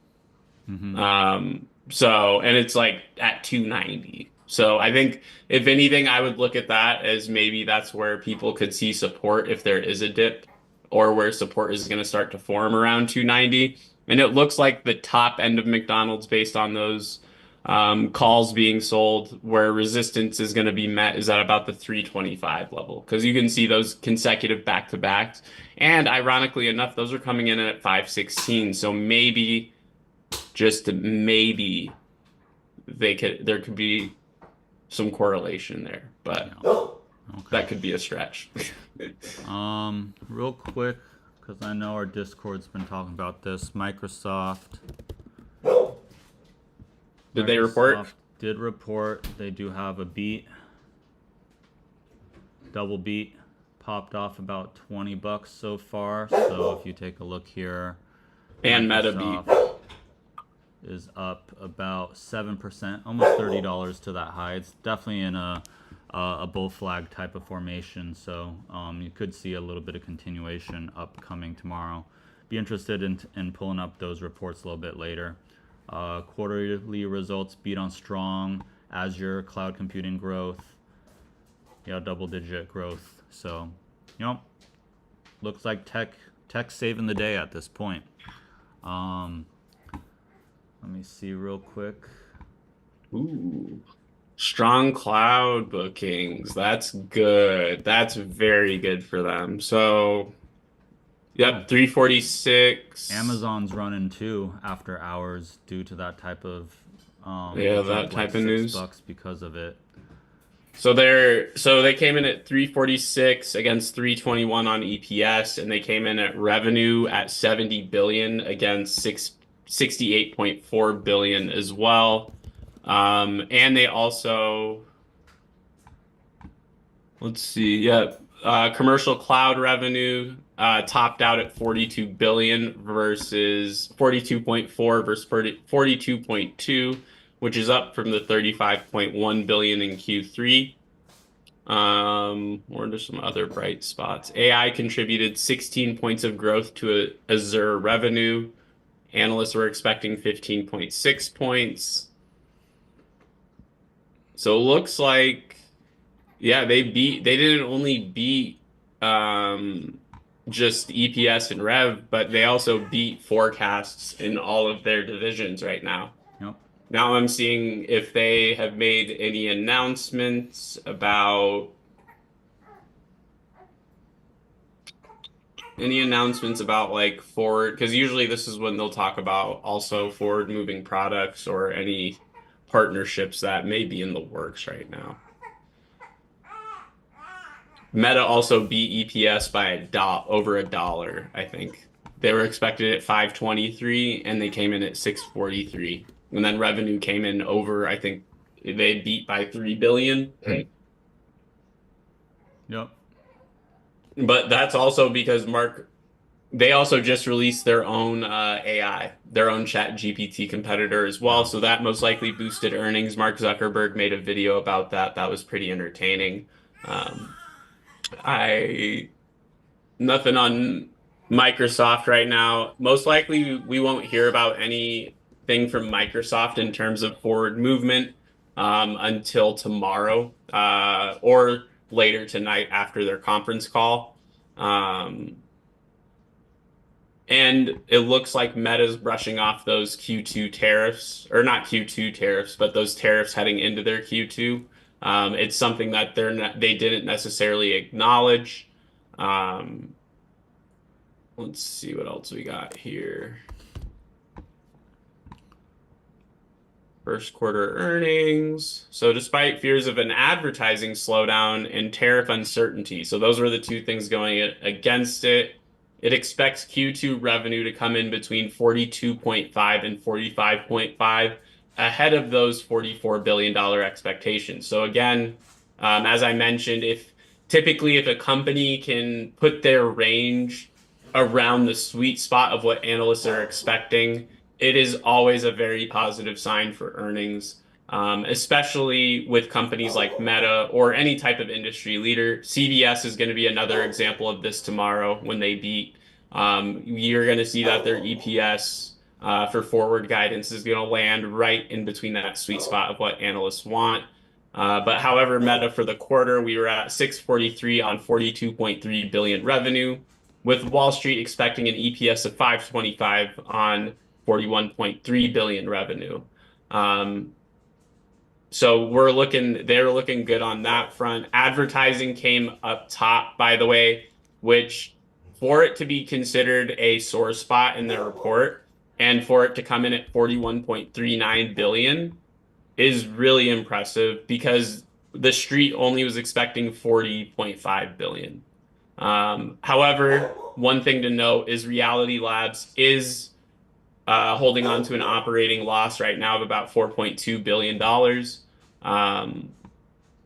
So, and it's like at 290. So I think if anything, I would look at that as maybe that's where people could see support if there is a dip or where support is going to start to form around 290. And it looks like the top end of McDonald's based on those calls being sold where resistance is going to be met is at about the 325 level because you can see those consecutive back-to-backs. And ironically enough, those are coming in at 516. So maybe just maybe there could be some correlation there, but
yeah. Okay.
that could be a stretch.
Real quick, because I know our Discord's been talking about this.
Did they report?
Microsoft did report they do have a beat, double beat, popped off about $20 so far. So if you take a look here,
And MetaBeat.
Microsoft is up about 7%, almost $30 to that high. It's definitely in a bull flag type of formation, so you could see a little bit of continuation upcoming tomorrow. Be interested in pulling up those reports a little bit later. Quarterly results beat on strong Azure cloud computing growth. Yeah, double-digit growth. So, looks like tech saving the day at this point. Let me see real quick.
Ooh. Strong cloud bookings. That's good. That's very good for them. So, yep, 346.
Amazon's running too after hours due to that type of
Yeah,
it
that
dropped like
type of news.
$6 because of it.
So they came in at 346 against 321 on EPS, and they came in at revenue at 70 billion against 68.4 billion as well. And they also, let's see, yeah, commercial cloud revenue topped out at 42 billion versus 42.4 versus 42.2, which is up from the 35.1 billion in Q3. Or there's some other bright spots. AI contributed 16 points of growth to Azure revenue. Analysts were expecting 15.6 points. So it looks like, yeah, they didn't only beat just EPS and Rev, but they also beat forecasts in all of their divisions right now.
Yep.
Now I'm seeing if they have made any announcements about Any announcements about like forward? Because usually this is when they'll talk about also forward moving products or any partnerships that may be in the works right now. Meta also beat EPS by over $1, I think. They were expected at 523 and they came in at 643. And then revenue came in over, I think they beat by 3 billion.
Yep.
But that's also because they also just released their own AI, their own chat GPT competitor as well.
Yeah.
So that most likely boosted earnings. Mark Zuckerberg made a video about that. That was pretty entertaining. Um, I Nothing on Microsoft right now. Most likely, we won't hear about anything from Microsoft in terms of forward movement until tomorrow or later tonight after their conference call. Um, and it looks like Meta's brushing off those Q2 tariffs, or not Q2 tariffs, but those tariffs heading into their Q2. It's something that they didn't necessarily acknowledge. Um, Let's see what else we got here. First quarter earnings. So, despite fears of an advertising slowdown and tariff uncertainty, so those were the two things going against it. It expects Q2 revenue to come in between 42.5 and 45.5, ahead of those $44 billion expectations. So, again, as I mentioned, if typically if a company can put their range around the sweet spot of what analysts are expecting, it is always a very positive sign for earnings, especially with companies like Meta or any type of industry leader. CVS is going to be another example of this tomorrow when they beat. You're going to see that their EPS for forward guidance is going to land right in between that sweet spot of what analysts want. But however, Meta for the quarter, we were at 643 on 42.3 billion revenue, with Wall Street expecting an EPS of 525 on 41.3 billion revenue. Um, so they're looking good on that front. Advertising came up top, by the way, which for it to be considered a sore spot in their report and for it to come in at 41.39 billion is really impressive because the street only was expecting 40.5 billion. However, one thing to note is Reality Labs is holding on to an operating loss right now of about $4.2 billion.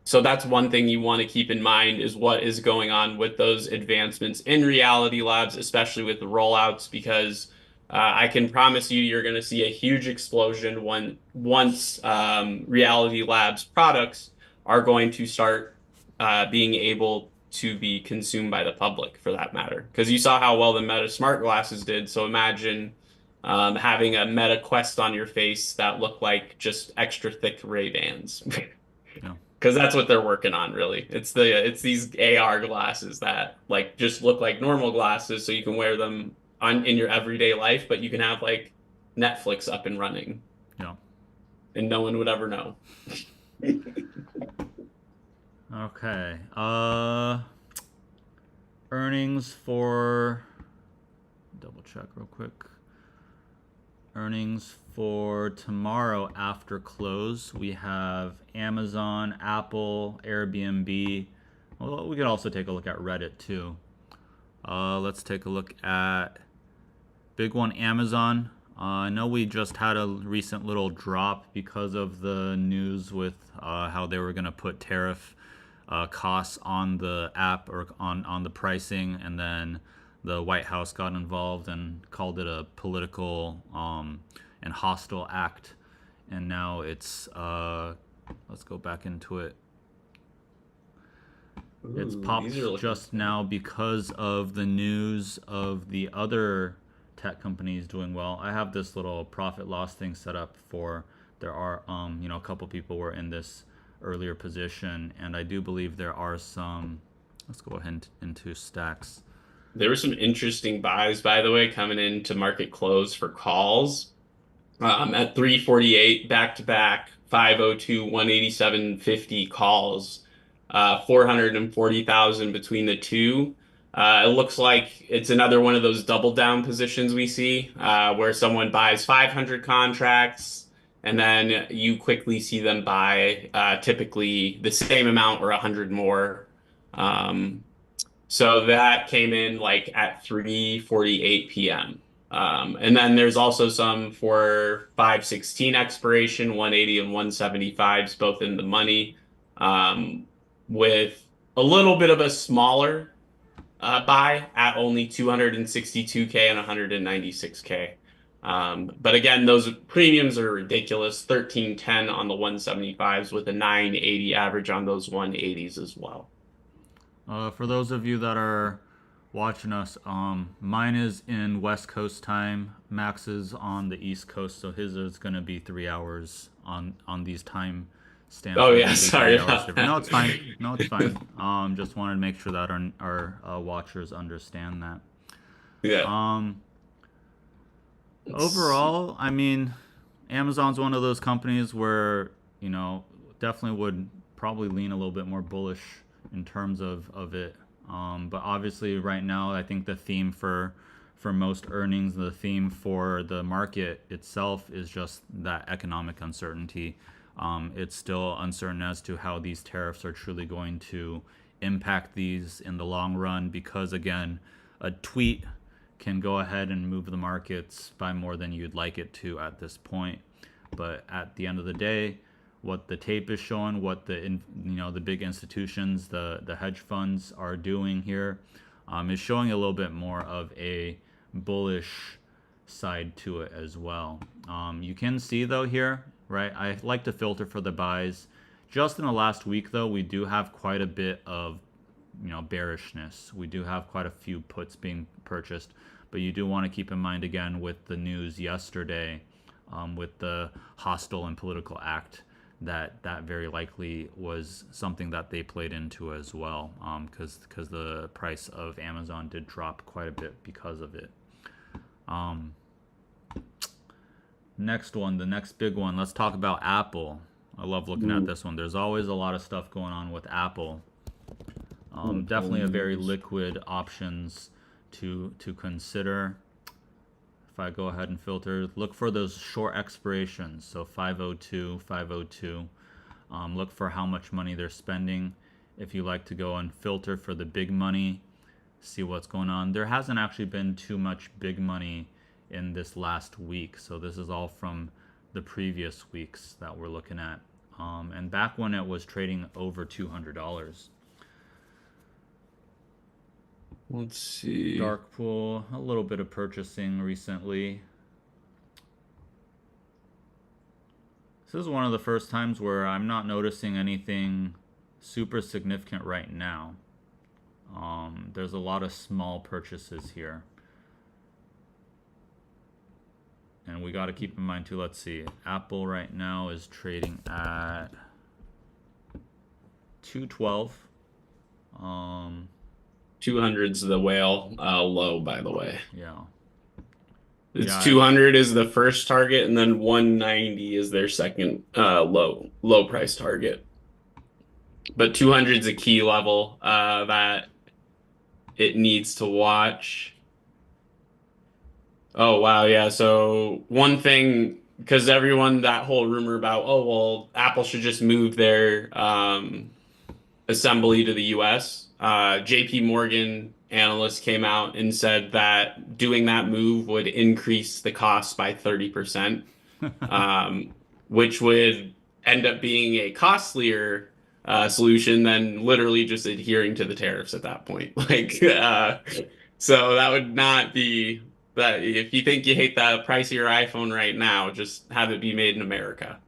So that's one thing you want to keep in mind is what is going on with those advancements in Reality Labs, especially with the rollouts, because I can promise you you're going to see a huge explosion once Reality Labs products are going to start being able to be consumed by the public for that matter. Because you saw how well the Meta smart glasses did. So imagine having a Meta Quest on your face that look like just extra thick Ray-Bans.
Yeah.
Because that's what they're working on, really. It's these AR glasses that like just look like normal glasses, so you can wear them in your everyday life, but you can have like Netflix up and running,
Yeah.
and no one would ever know.
Okay. Earnings for double check real quick. Earnings for tomorrow after close, we have Amazon, Apple, Airbnb. Well, we could also take a look at Reddit too. Let's take a look at big one, Amazon. I know we just had a recent little drop because of the news with how they were going to put tariff costs on the app or on the pricing, and then the White House got involved and called it a political and hostile act. And now it's let's go back into it. It's
Ooh,
popped
these are looking
just now because of the news of the other tech companies doing well. I have this little profit loss thing set up for there are a couple people were in this earlier position, and I do believe there are some. Let's go ahead into STAX.
There were some interesting buys, by the way, coming into market close for calls. At 348 back to back 502 187.50 calls, 440,000 between the two. It looks like it's another one of those double down positions we see, where someone buys 500 contracts and then you quickly see them buy typically the same amount or 100 more. Um, so that came in like at 3:48 p.m. And then there's also some for 516 expiration, 180 and 175s, both in the money, um, with a little bit of a smaller buy at only 262K and 196K. But again, those premiums are ridiculous. 1310 on the 175s with a 980 average on those 180s as well.
For those of you that are watching us, mine is in West Coast time. Max is on the East Coast, so his is going to be 3 hours on these time stamps.
Oh
Are
yeah,
going to be
sorry
3 hours
about
different. No,
that.
it's fine. No, it's fine. Just wanted to make sure that our watchers understand that.
Yeah.
Um,
Let's see.
Overall, I mean, Amazon's one of those companies where, definitely would probably lean a little bit more bullish in terms of it. But obviously, right now, I think the theme for most earnings, the theme for the market itself is just that economic uncertainty. It's still uncertain as to how these tariffs are truly going to impact these in the long run because, again, a tweet can go ahead and move the markets by more than you'd like it to at this point. But at the end of the day, what the tape is showing, what the big institutions, the hedge funds are doing here, is showing a little bit more of a bullish side to it as well. You can see though here, right? I like to filter for the buys. Just in the last week though, we do have quite a bit of bearishness. We do have quite a few puts being purchased, but you do want to keep in mind again with the news yesterday, with the hostile and political act, that very likely was something that they played into as well, because the price of Amazon did drop quite a bit because of it. Um, Next one, the next big one. Let's talk about Apple. I love looking at this one. There's always a lot of stuff going on with Apple. Definitely a very liquid options to consider. If I go ahead and filter, look for those short expirations. So 502, 502. Look for how much money they're spending. If you like to go and filter for the big money, see what's going on. There hasn't actually been too much big money in this last week. So this is all from the previous weeks that we're looking at. And back when it was trading over $200.
Let's see.
Dark pool, a little bit of purchasing recently. This is one of the first times where I'm not noticing anything super significant right now. There's a lot of small purchases here. And we got to keep in mind too, let's see. Apple right now is trading at 212.
200's the whale low, by the way.
Yeah.
It's
Yeah,
200 is the first target, and then 190 is their second low price target. But 200 is a key level that it needs to watch. Oh wow, yeah. So one thing, because everyone, that whole rumor about, oh well, Apple should just move their assembly to the US. JP Morgan analyst came out and said that doing that move would increase the cost by 30%, which would end up being a costlier solution than literally just adhering to the tariffs at that point. So that would not be that. If you think you hate the price of your iPhone right now, just have it be made in America.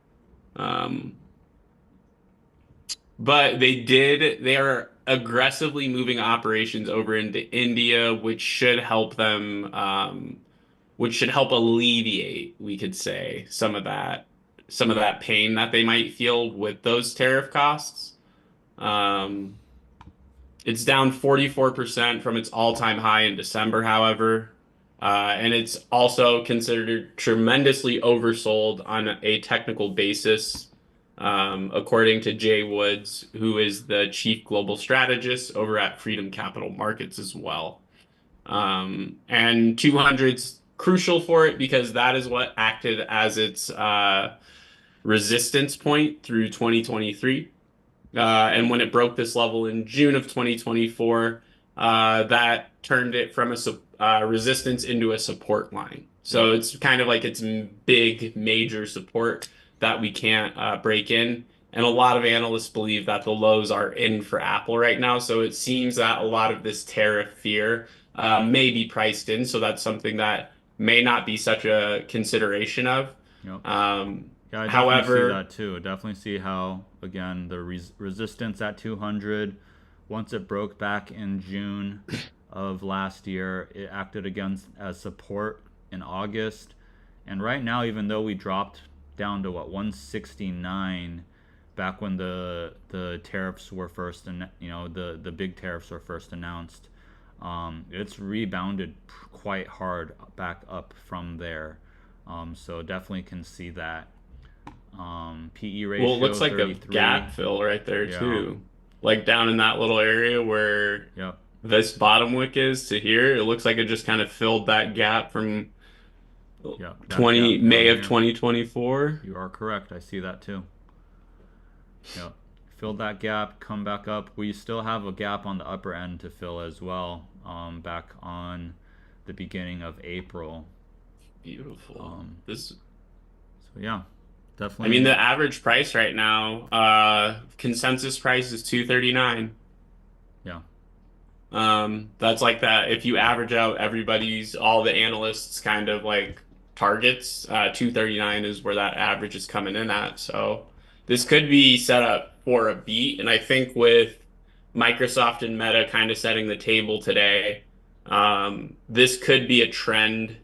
Um, but they are aggressively moving operations over into India, which should help alleviate, we could say, some of that pain that they might feel with those tariff costs. Um, it's down 44% from its all-time high in December, however. And it's also considered tremendously oversold on a technical basis. according to Jay Woods, who is the chief global strategist over at Freedom Capital Markets as well. And 200's crucial for it because that is what acted as its resistance point through 2023. And when it broke this level in June of 2024, that turned it from a resistance into a support line. So
Yep.
it's kind of like it's big, major support that we can't break in. And a lot of analysts believe that the lows are in for Apple right now. So it seems that a lot of this tariff fear may be priced in. So that's something that may not be such a consideration of.
Yep.
Um,
Yeah, I definitely see
However,
that too. Definitely see how, again, the resistance at 200, once it broke back in June of last year, it acted against as support in August. And right now, even though we dropped down to what 169 back when the tariffs were first, and the big tariffs were first announced, it's rebounded quite hard back up from there. So definitely can see that. PE
well, it looks
ratio
like a
33.
gap fill right there
Yeah.
too. Like down in that little area where
Yep.
this bottom wick is to here, it looks like it just kind of filled that gap from
Yep. That
20
gap down
May of
here.
2024.
You are correct. I see that too. Yep. Filled that gap, come back up. We still have a gap on the upper end to fill as well. Back on the beginning of April.
Beautiful.
Um,
This,
so yeah,
I mean,
definitely.
the average price right now, consensus price is 239.
Yeah.
That's like that. If you average out all the analysts kind of like targets, 239 is where that average is coming in at. So this could be set up for a beat. And I think with Microsoft and Meta kind of setting the table today, this could be a trend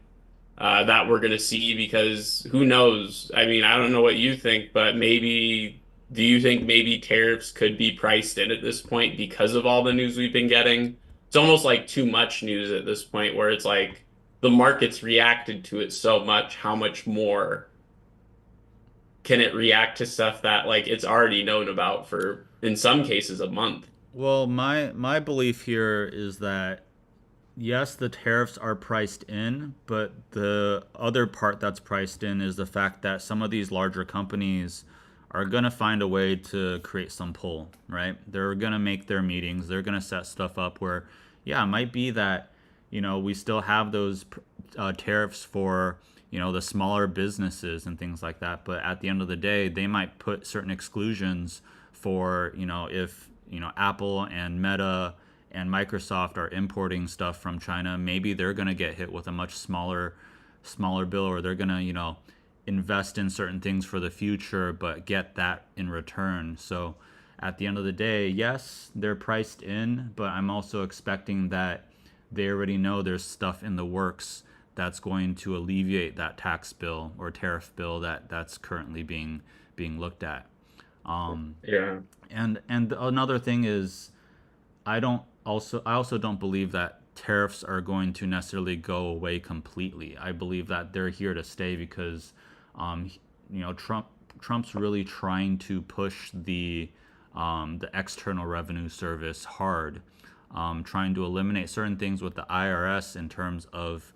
that we're going to see because who knows? I mean, I don't know what you think, but do you think maybe tariffs could be priced in at this point because of all the news we've been getting? It's almost like too much news at this point where it's like the market's reacted to it so much. How much more can it react to stuff that like it's already known about for, in some cases, a month?
Well, my belief here is that yes, the tariffs are priced in, but the other part that's priced in is the fact that some of these larger companies are going to find a way to create some pull, right? They're going to make their meetings, they're going to set stuff up where, yeah, it might be that, we still have those tariffs for, the smaller businesses and things like that. But at the end of the day, they might put certain exclusions for, if, Apple and Meta and Microsoft are importing stuff from China, maybe they're going to get hit with a much smaller bill, or they're going to, invest in certain things for the future but get that in return. So at the end of the day, yes, they're priced in, but I'm also expecting that they already know there's stuff in the works that's going to alleviate that tax bill or tariff bill that's currently being looked at.
Yeah.
And another thing is I also don't believe that tariffs are going to necessarily go away completely. I believe that they're here to stay because, um, Trump's really trying to push the external revenue service hard, trying to eliminate certain things with the IRS in terms of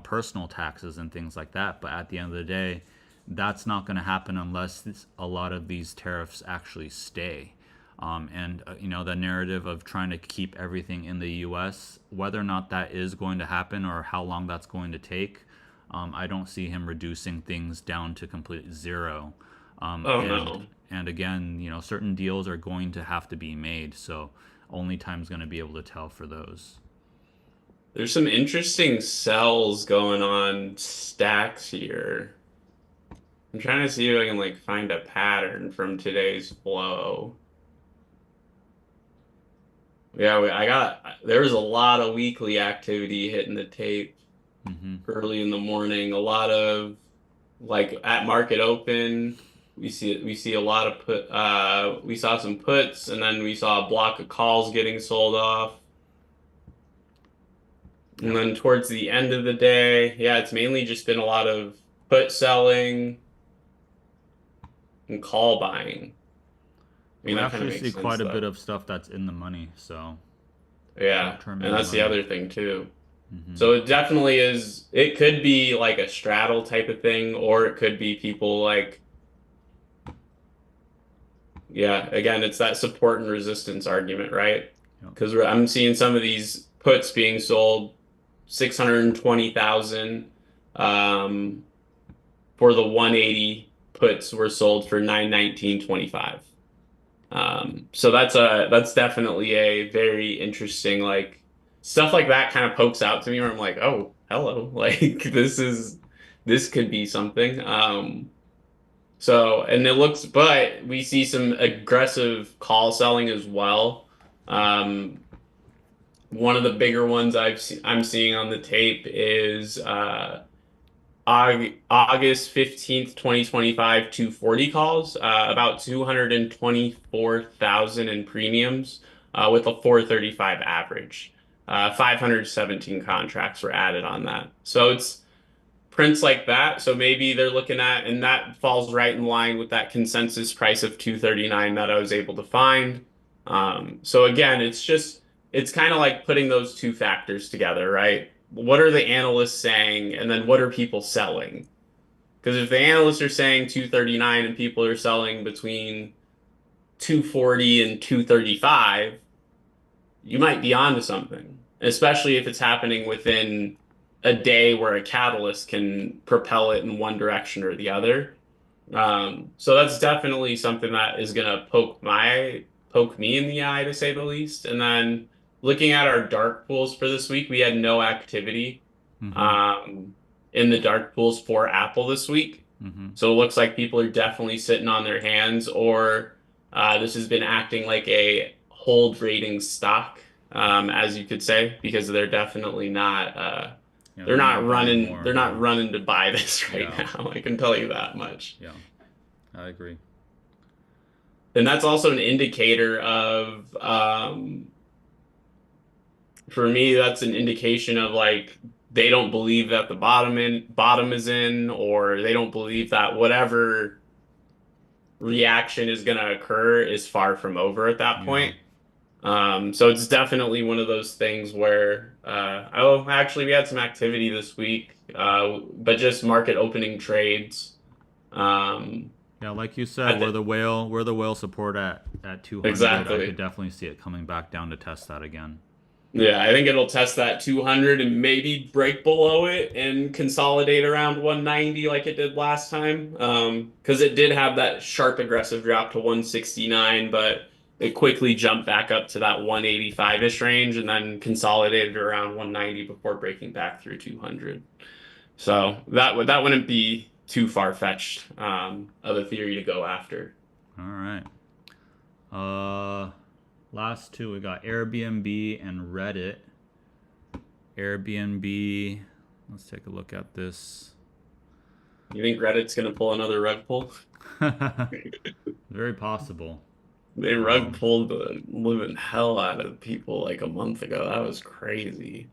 personal taxes and things like that. But at the end of the day, that's not going to happen unless a lot of these tariffs actually stay. And the narrative of trying to keep everything in the U.S., whether or not that is going to happen or how long that's going to take, I don't see him reducing things down to complete zero. Um,
Oh
and
no.
and again, certain deals are going to have to be made, so only time's going to be able to tell for those.
There's some interesting sells going on stacks here. I'm trying to see if I can like find a pattern from today's flow. Yeah, there was a lot of weekly activity hitting the tape
Hmm.
early in the morning. A lot of like at market open, we see a lot of we saw some puts and then we saw a block of calls getting sold off. And
Yep.
then towards the end of the day, yeah, it's mainly just been a lot of put selling. and call buying. I mean,
We
that kind of
actually
makes
see
sense
quite a bit
though.
of stuff that's in the money, so
Yeah,
short term
and
in the
that's the
money.
other thing too.
Hmm.
So it definitely is, it could be like a straddle type of thing, or it could be people like, yeah, again, it's that support and resistance argument, right?
Yep.
Because I'm seeing some of these puts being sold 620,000 um, for the 180 puts were sold for 919.25. So that's definitely a very interesting like stuff like that kind of pokes out to me where I'm like, oh, hello, like this could be something. So and it looks, but we see some aggressive call selling as well. Um, One of the bigger ones I'm seeing on the tape is August 15th, 2025, 240 calls, about 224,000 in premiums, with a 435 average. 517 contracts were added on that. So it's prints like that. So maybe they're looking at, and that falls right in line with that consensus price of 239 that I was able to find. So again, it's kind of like putting those two factors together, right? What are the analysts saying, and then what are people selling? Because if the analysts are saying 239 and people are selling between 240 and 235, you might be onto something, especially if it's happening within a day where a catalyst can propel it in one direction or the other. So that's definitely something that is gonna poke me in the eye to say the least. And then looking at our dark pools for this week, we had no activity
Hmm.
um, in the dark pools for Apple this week.
Hmm.
So it looks like people are definitely sitting on their hands, or this has been acting like a hold rating stock, as you could say, because they're definitely not
Yeah, they're not buying more.
they're
Yeah.
not running to buy this right
Yeah.
now. I can tell you that much.
Yeah. I agree.
And that's also an indicator of for me, that's an indication of like they don't believe that the bottom is in, or they don't believe that whatever reaction is going to occur is far from over at that
Yeah.
point. So it's definitely one of those things where, oh, actually, we had some activity this week, but just market opening trades. Um,
Yeah, like you said,
at the,
we're the whale support at 200. I could
exactly.
definitely see it coming back down to test that again.
Yeah, I think it'll test that 200 and maybe break below it and consolidate around 190 like it did last time. Because it did have that sharp aggressive drop to 169, but it quickly jumped back up to that 185-ish range and then consolidated around 190 before breaking back through 200. So that wouldn't be too far-fetched of a theory to go after.
All right. Uh, last two we got Airbnb and Reddit. Airbnb. Let's take a look at this.
You think Reddit's gonna pull another rug pull?
Very possible.
They rug
Um,
pulled the living hell out of people like a month ago. That was crazy.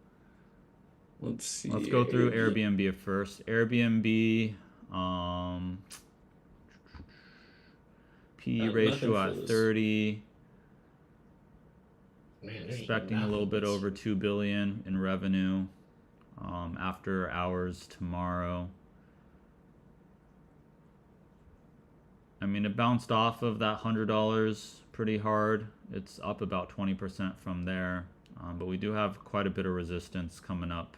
Let's
let's
see.
go through Airbnb at first. Airbnb, um, PE
Nothing
ratio
for
at
this.
30,
Man, there's
expecting a little
nothing.
bit over 2 billion in revenue after hours tomorrow. I mean, it bounced off of that $100 pretty hard. It's up about 20% from there. But we do have quite a bit of resistance coming up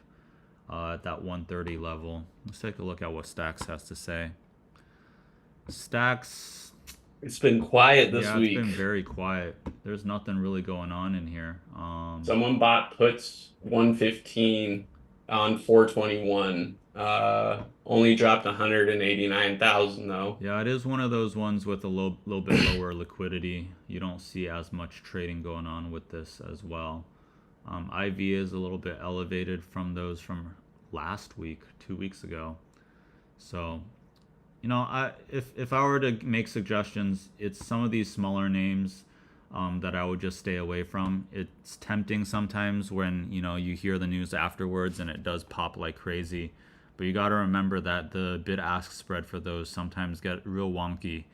at that 130 level. Let's take a look at what STAX has to say. STAX,
It's been quiet this
yeah, it's
week.
been very quiet. There's nothing really going on in here.
Someone bought puts 115 on 421. Only dropped 189,000 though.
Yeah, it is one of those ones with a little bit lower liquidity. You don't see as much trading going on with this as well. IV is a little bit elevated from those from last week, 2 weeks ago. So, if I were to make suggestions, it's some of these smaller names that I would just stay away from. It's tempting sometimes when you hear the news afterwards and it does pop like crazy, but you got to remember that the bid ask spread for those sometimes get real wonky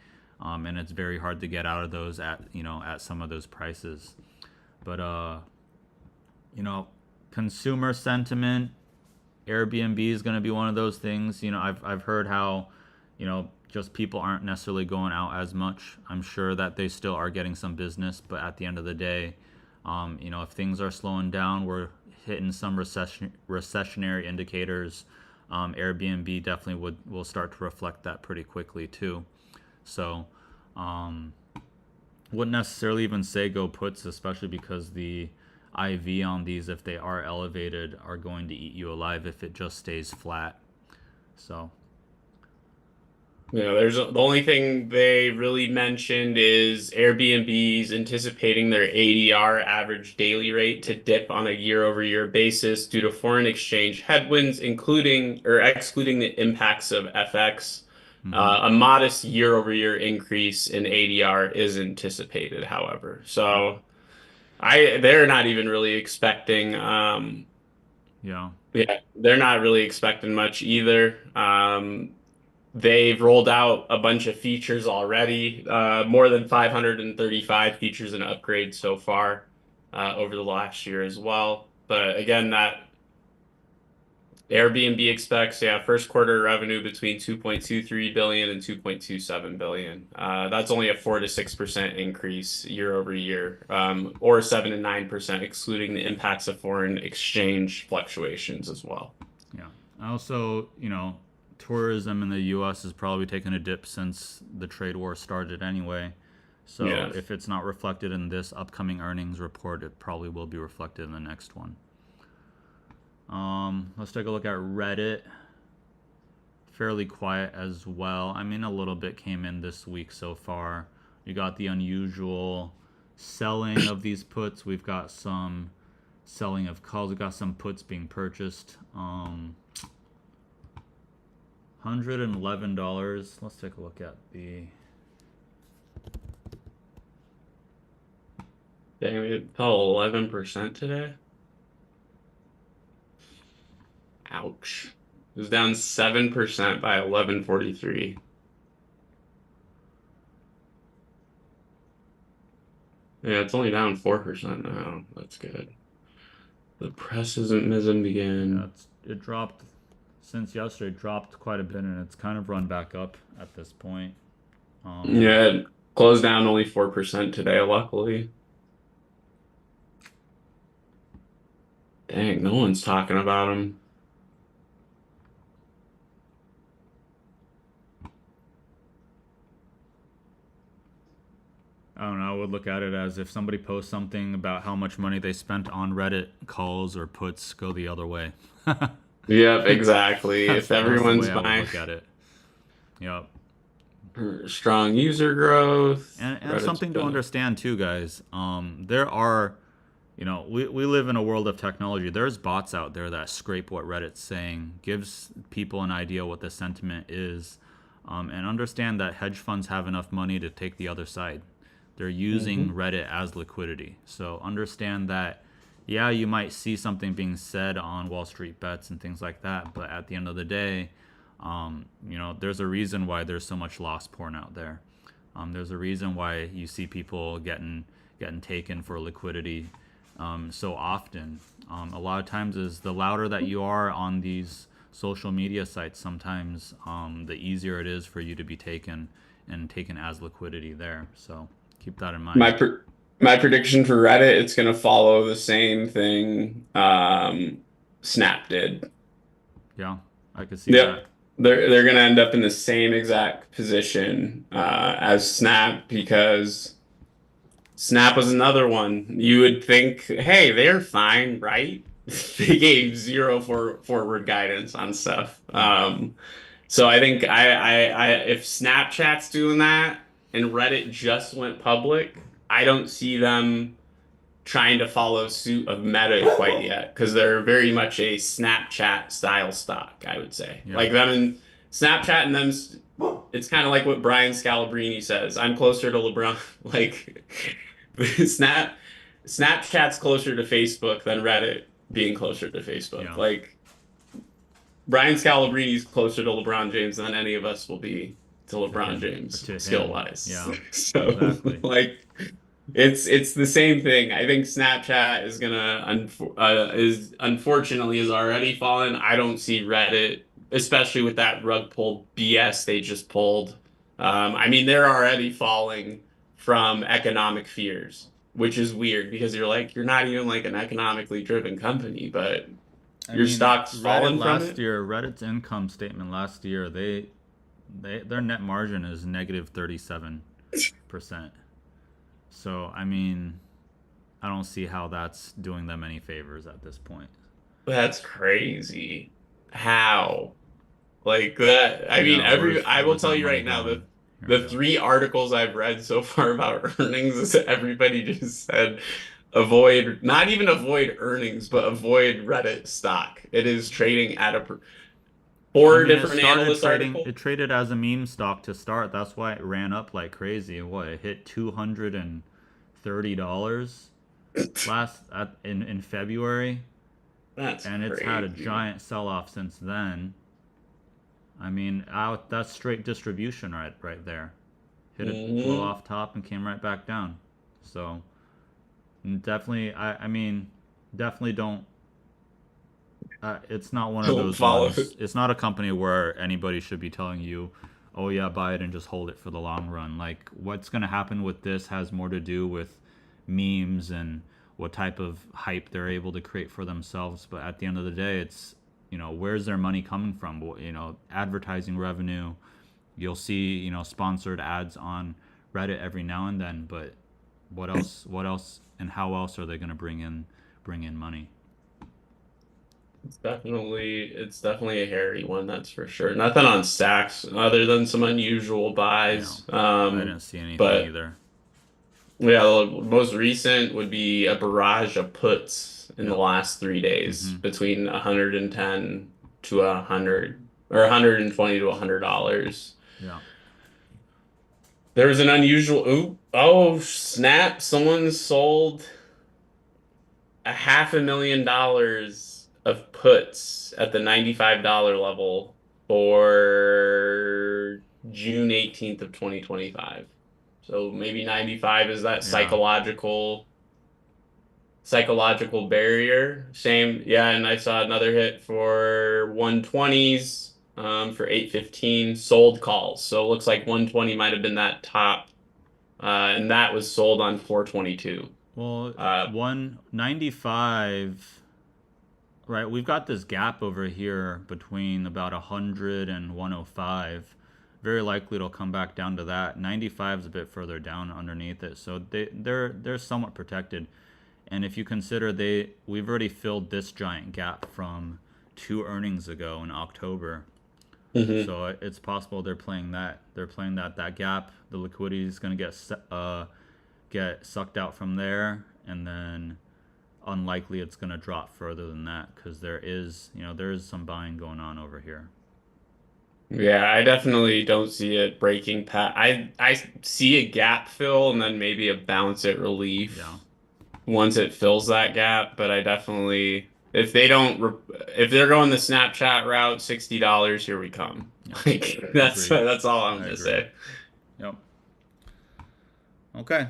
and it's very hard to get out of those at at some of those prices. But you know, consumer sentiment, Airbnb is going to be one of those things. I've heard how just people aren't necessarily going out as much. I'm sure that they still are getting some business, but at the end of the day, if things are slowing down, we're hitting some recessionary indicators. Airbnb definitely will start to reflect that pretty quickly too. So, wouldn't necessarily even say go puts, especially because the IV on these, if they are elevated, are going to eat you alive if it just stays flat. So.
Yeah, the only thing they really mentioned is Airbnb's anticipating their ADR average daily rate to dip on a year-over-year basis due to foreign exchange headwinds, including or excluding the impacts of FX.
Mm-hmm.
A modest year-over-year increase in ADR is anticipated, however.
Yeah.
So they're not even really expecting
Yeah.
yeah, they're not really expecting much either. They've rolled out a bunch of features already, more than 535 features and upgrades so far over the last year as well. But again, that Airbnb expects, yeah, first quarter revenue between 2.23 billion and 2.27 billion. That's only a 4 to 6% increase year over year, or 7 to 9% excluding the impacts of foreign exchange fluctuations as well.
Yeah. Also, tourism in the U.S. has probably taken a dip since the trade war started anyway. So
Yeah.
if it's not reflected in this upcoming earnings report, it probably will be reflected in the next one. Let's take a look at Reddit. Fairly quiet as well. I mean, a little bit came in this week so far. You got the unusual selling of these puts. We've got some selling of calls. We've got some puts being purchased. $111. Let's take a look at the.
Dang, we fell 11% today. Ouch. It was down 7% by 11:43. Yeah, it's only down 4% now. That's good. The press isn't missing
Yeah,
again.
it dropped since yesterday. It dropped quite a bit, and it's kind of run back up at this point.
Yeah, it closed down only 4% today, luckily. Dang, no one's talking about him.
I don't know. I would look at it as if somebody posts something about how much money they spent on Reddit, calls or puts go the other way.
Yep, exactly. If
That's the
everyone's
way I would
buying
look at it. Yep.
strong user growth,
And
Reddit's
something to
good.
understand too, guys. There are, we live in a world of technology. There's bots out there that scrape what Reddit's saying, gives people an idea what the sentiment is, and understand that hedge funds have enough money to take the other side. They're using Reddit as liquidity. So understand that, yeah, you might see something being said on Wall Street bets and things like that, but at the end of the day, there's a reason why there's so much loss porn out there. There's a reason why you see people getting taken for liquidity so often. A lot of times is the louder that you are on these social media sites, sometimes the easier it is for you to be taken and taken as liquidity there. So keep that in
My
mind.
pr my prediction for Reddit, it's gonna follow the same thing Snap did.
Yeah, I could see
Yep.
that.
They're gonna end up in the same exact position as Snap because Snap was another one. You would think, hey, they're fine, right? They gave zero forward guidance on stuff.
Yeah,
So I think if Snapchat's doing that and Reddit just went public, I don't see them trying to follow suit of Meta quite yet because they're very much a Snapchat style stock, I would say.
yeah,
Like them and Snapchat and them, it's kind of like what Brian Scalabrine says. I'm closer to LeBron. Like Snap, Snapchat's closer to Facebook than Reddit being closer to Facebook.
yeah.
Like Brian Scalabrine's closer to LeBron James than any of us will be. to
to
LeBron
him,
James
to
skill
him.
wise.
Yeah,
So
exactly.
like it's the same thing. I think Snapchat is gonna is unfortunately is already fallen. I don't see Reddit, especially with that rug pull BS they just pulled. I mean, they're already falling from economic fears, which is weird because you're not even like an economically driven company, but
I
your
mean,
stock's fallen from it.
Reddit's income statement last year, their net margin is negative 37%. So, I mean, I don't see how that's doing them any favors at this point.
That's crazy. How? Like that, I mean,
Yeah,
I will
where's
tell
that
you
money
right now,
going? Here we
the
go.
three articles I've read so far about earnings is that everybody just said avoid, not even avoid earnings, but avoid Reddit stock. It is trading at
I
four
mean,
different analyst articles.
it traded as a meme stock to start. That's why it ran up like crazy. What, it hit $230 in February,
That's
and it's had a
crazy.
giant sell-off since then. I mean, that's straight distribution right there. Hit a low
Hmm.
off top and came right back down. So definitely, I mean, definitely don't. It's not one of
Don't
those
follow
ones.
it.
It's not a company where anybody should be telling you, "Oh yeah, buy it and just hold it for the long run." Like what's going to happen with this has more to do with memes and what type of hype they're able to create for themselves. But at the end of the day, it's where's their money coming from? Well, advertising revenue. You'll see sponsored ads on Reddit every now and then, but what else? What else? And how else are they going to bring in money?
It's definitely a hairy one, that's for sure. Nothing on stacks other than some unusual
Yeah,
buys.
I didn't see anything
But
either.
yeah, the most recent would be a barrage of puts in the
Yep.
last 3 days
Mm-hmm.
between 110 to 100 or 120 to $100.
Yeah.
There was an unusual, oh snap, someone sold $500,000 of puts at the $95 level for June 18th of 2025. So maybe 95 is that
Yeah.
psychological barrier. Same, yeah, and I saw another hit for 120s for 815 sold calls. So it looks like 120 might have been that top and that was sold on 422.
Well,
Uh
195, right? We've got this gap over here between about 100 and 105. Very likely it'll come back down to that. 95 is a bit further down underneath it, so they're somewhat protected. And if you consider we've already filled this giant gap from two earnings ago in October.
mhm.
So it's possible they're playing that. They're playing that gap. The liquidity is going to get sucked out from there, and then unlikely it's going to drop further than that because there is some buying going on over here.
Yeah, I definitely don't see it breaking past. I see a gap fill and then maybe a bounce at
Yeah,
relief once it fills that gap. But I definitely, if they don't, if they're going the Snapchat route, $60, here we come.
yep,
Like
agreed.
that's all I'm
I
gonna
agree.
say.
Yep. Okay.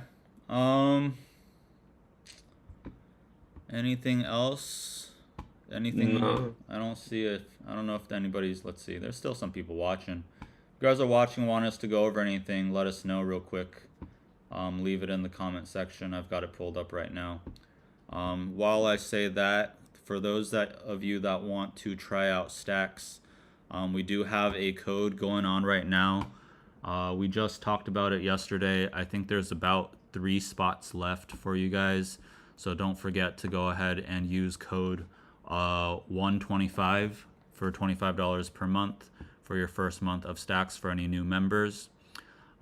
Um. Anything else? Anything?
No.
I don't see it. I don't know if anybody's. Let's see. There's still some people watching. If you guys are watching, want us to go over anything, let us know real quick. Leave it in the comment section. I've got it pulled up right now. While I say that, for those of you that want to try out STAX, we do have a code going on right now. We just talked about it yesterday. I think there's about 3 spots left for you guys. So don't forget to go ahead and use code 125 for $25 per month for your first month of STAX for any new members.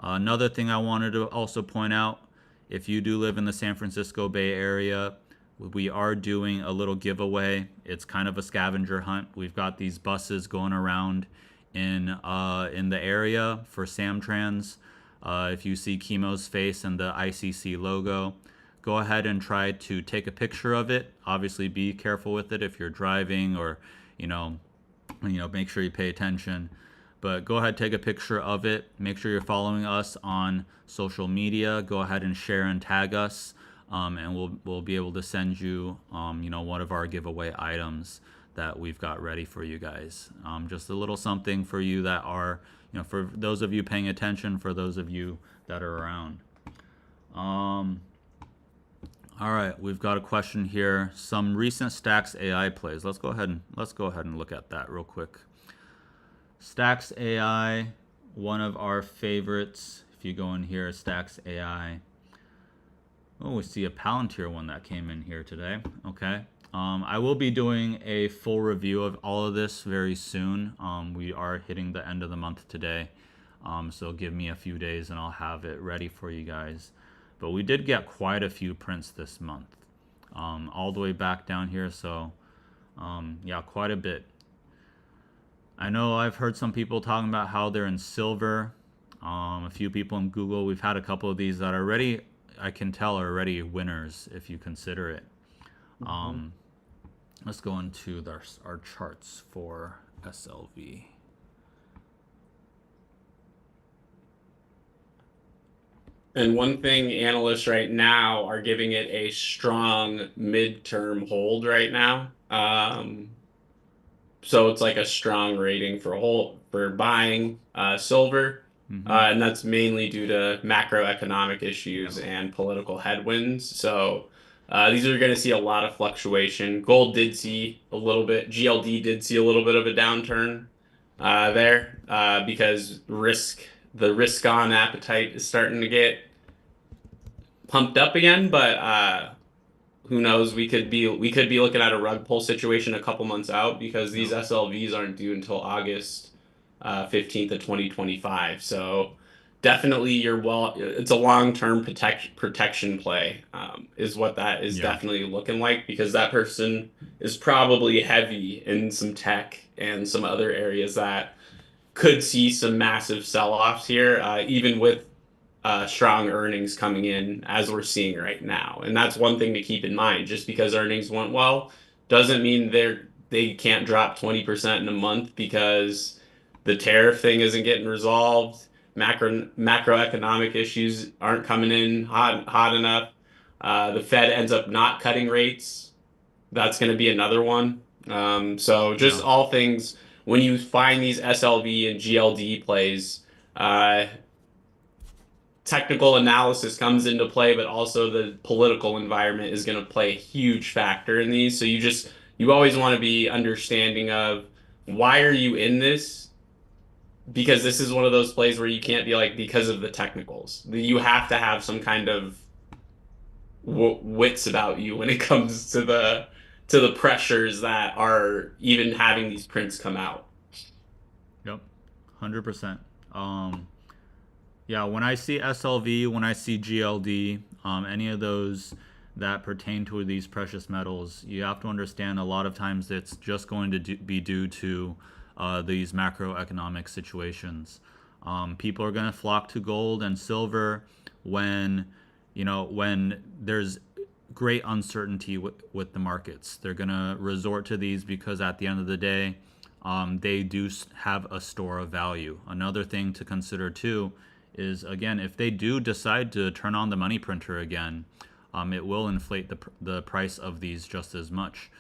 Another thing I wanted to also point out, if you do live in the San Francisco Bay Area, we are doing a little giveaway. It's kind of a scavenger hunt. We've got these buses going around in the area for Samtrans. If you see Chemo's face and the ICC logo, go ahead and try to take a picture of it. Obviously, be careful with it if you're driving, or make sure you pay attention. But go ahead, take a picture of it. Make sure you're following us on social media. Go ahead and share and tag us, and we'll be able to send you, one of our giveaway items that we've got ready for you guys. Just a little something for you that are, for those of you paying attention, for those of you that are around. All right, we've got a question here. Some recent STAX AI plays. Let's go ahead and look at that real quick. STAX AI, one of our favorites. If you go in here, STAX AI. Oh, we see a Palantir one that came in here today. Okay. I will be doing a full review of all of this very soon. We are hitting the end of the month today. So give me a few days and I'll have it ready for you guys. But we did get quite a few prints this month. All the way back down here. So yeah, quite a bit. I know I've heard some people talking about how they're in silver. A few people in Google. We've had a couple of these that are already, I can tell, are already winners if you consider it. Let's go into our charts for SLV.
And one thing analysts right now are giving it a strong midterm hold right now. So it's like a strong rating for buying silver. And that's mainly due to macroeconomic issues and political headwinds. So these are going to see a lot of fluctuation. Gold did see a little bit, GLD did see a little bit of a downturn there because the risk on appetite is starting to get pumped up again. But who knows? We could be looking at a rug pull situation a couple months out because these SLVs aren't due until August 15th of 2025. So definitely it's a long-term protection play is what that is definitely looking like, because that person is probably heavy in some tech and some other areas that could see some massive sell-offs here, even with strong earnings coming in as we're seeing right now. And that's one thing to keep in mind. Just because earnings went well doesn't mean they can't drop 20% in a month because the tariff thing isn't getting resolved. Macroeconomic issues aren't coming in hot enough. The Fed ends up not cutting rates. That's going to be another one. So just all things, when you find these SLV and GLD plays, technical analysis comes into play, but also the political environment is going to play a huge factor in these. So you always want to be understanding of, why are you in this? Because this is one of those plays where you can't be like, because of the technicals. You have to have some kind of wits about you when it comes to the pressures that are even having these prints come out.
Yep, 100%. Yeah, when I see SLV, when I see GLD, any of those that pertain to these precious metals, you have to understand a lot of times it's just going to be due to these macroeconomic situations. People are going to flock to gold and silver when there's great uncertainty with the markets. They're going to resort to these because at the end of the day, they do have a store of value. Another thing to consider too is, again, if they do decide to turn on the money printer again, it will inflate the price of these just as much.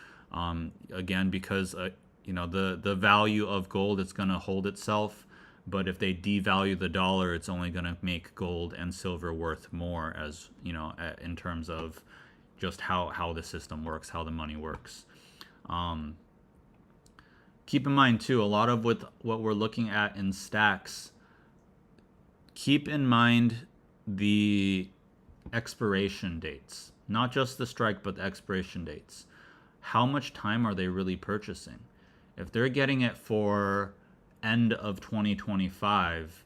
Again, because the value of gold, it's going to hold itself, but if they devalue the dollar, it's only going to make gold and silver worth more, as in terms of just how the system works, how the money works. Keep in mind too, a lot of what we're looking at in STAX, keep in mind the expiration dates, not just the strike, but the expiration dates. How much time are they really purchasing? If they're getting it for end of 2025,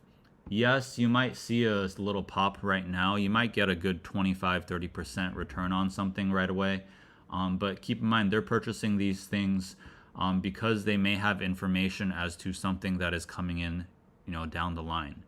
yes, you might see a little pop right now. You might get a good 25-30% return on something right away. But keep in mind, they're purchasing these things because they may have information as to something that is coming in, down the line.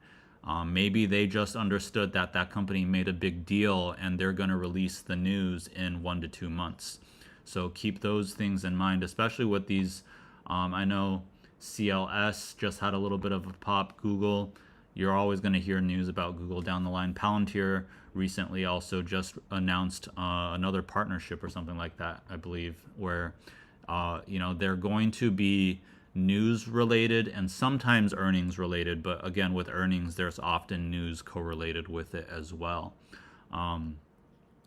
Maybe they just understood that company made a big deal and they're going to release the news in 1 to 2 months. So keep those things in mind, especially with these. I know CLS just had a little bit of a pop. Google, you're always going to hear news about Google down the line. Palantir recently also just announced another partnership or something like that, I believe, where they're going to be news related and sometimes earnings related, but again, with earnings there's often news correlated with it as well.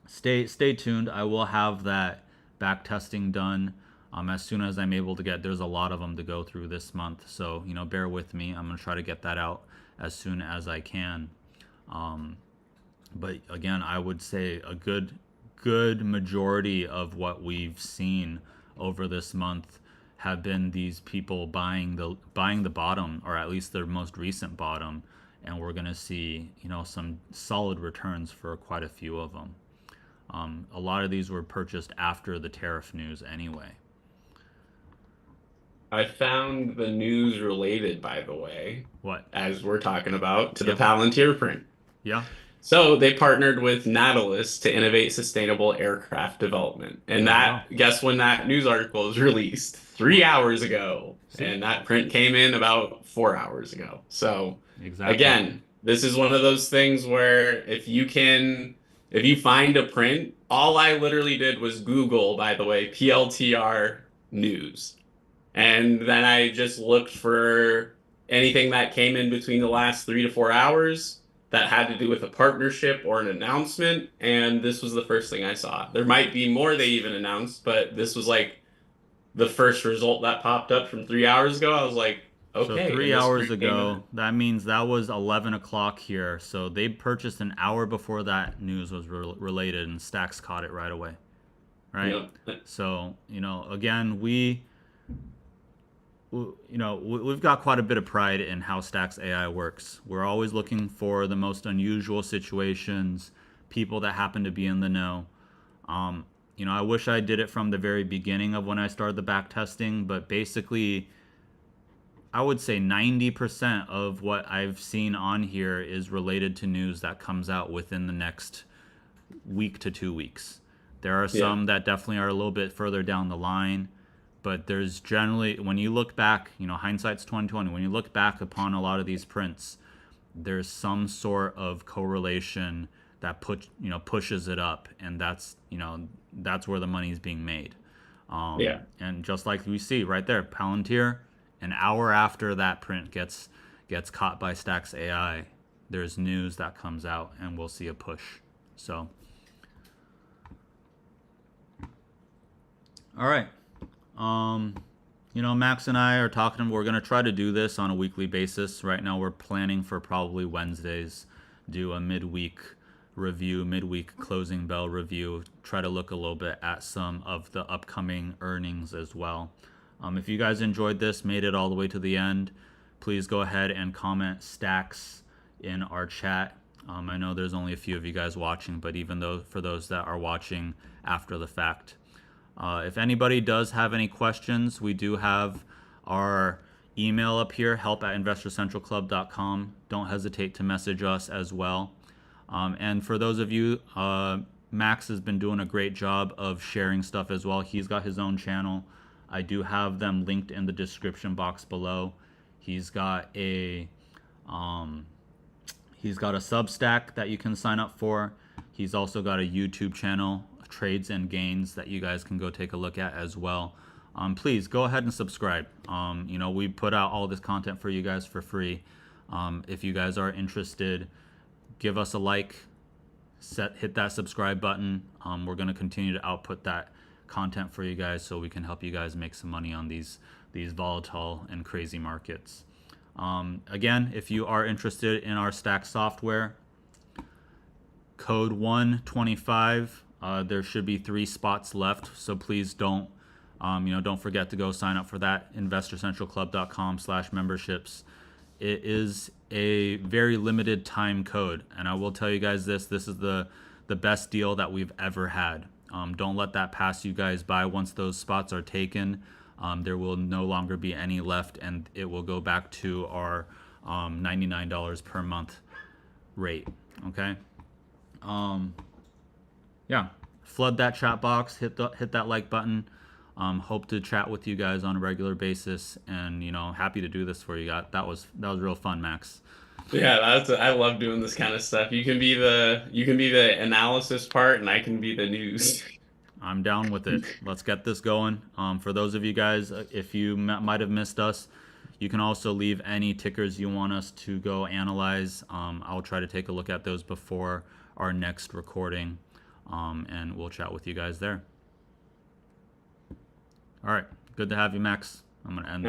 Stay tuned. I will have that back testing done as soon as I'm able to get. There's a lot of them to go through this month, so bear with me. I'm going to try to get that out as soon as I can. But again, I would say a good majority of what we've seen over this month have been these people buying the bottom, or at least their most recent bottom, and we're going to see some solid returns for quite a few of them. A lot of these were purchased after the tariff news anyway.
I found the news related, by the way,
What?
as we're talking about, to the
Yep.
Palantir print.
Yeah.
So they partnered with Nautilus to innovate sustainable aircraft development. And guess when that news article was released? 3 hours ago.
See?
And that print came in about 4 hours ago. So
Exactly.
again, this is one of those things where if you find a print, all I literally did was Google, by the way, PLTR news. And then I just looked for anything that came in between the last 3 to 4 hours that had to do with a partnership or an announcement, and this was the first thing I saw. There might be more they even announced, but this was like the first result that popped up from 3 hours ago. I was like, okay.
So 3 hours ago, that means that was 11 o'clock here. So they purchased an hour before that news was related, and STAX caught it right away. Right? Yep. So, again, we've got quite a bit of pride in how STAX AI works. We're always looking for the most unusual situations, people that happen to be in the know. I wish I did it from the very beginning of when I started the back testing, but basically, I would say 90% of what I've seen on here is related to news that comes out within the next week to 2 weeks. There are some that definitely are a little bit further down the line. But there's generally, when you look back, hindsight's 2020. When you look back upon a lot of these prints, there's some sort of correlation that pushes it up, and that's where the money is being made. And just like we see right there, Palantir, an hour after that print gets caught by STAX AI, there's news that comes out, and we'll see a push. So, all right. Max and I are talking. We're going to try to do this on a weekly basis. Right now, we're planning for probably Wednesdays, do a midweek review, midweek closing bell review, try to look a little bit at some of the upcoming earnings as well. If you guys enjoyed this, made it all the way to the end, please go ahead and comment STAX in our chat. I know there's only a few of you guys watching, but even though for those that are watching after the fact, if anybody does have any questions, we do have our email up here, help@investorcentralclub.com. Don't hesitate to message us as well. And for those of you, Max has been doing a great job of sharing stuff as well. He's got his own channel. I do have them linked in the description box below. He's got a Substack that you can sign up for. He's also got a YouTube channel, Trades and Gains, that you guys can go take a look at as well. Please go ahead and subscribe. We put out all this content for you guys for free. If you guys are interested, give us a like, hit that subscribe button. We're going to continue to output that content for you guys so we can help you guys make some money on these volatile and crazy markets. Again, if you are interested in our STAX software, code 125. There should be 3 spots left, so please don't forget to go sign up for that. investorcentralclub.com/memberships. It is a very limited time code, and I will tell you guys this is the best deal that we've ever had. Don't let that pass you guys by. Once those spots are taken, there will no longer be any left, and it will go back to our $99 per month rate. Okay. Flood that chat box, hit that like button. Hope to chat with you guys on a regular basis, and happy to do this for you. That was real fun, Max.
Yeah, I love doing this kind of stuff. You can be the analysis part, and I can be the news.
I'm down with it. Let's get this going. For those of you guys, if you might have missed us, you can also leave any tickers you want us to go analyze. I'll try to take a look at those before our next recording, and we'll chat with you guys there. All right. Good to have you, Max. I'm going to end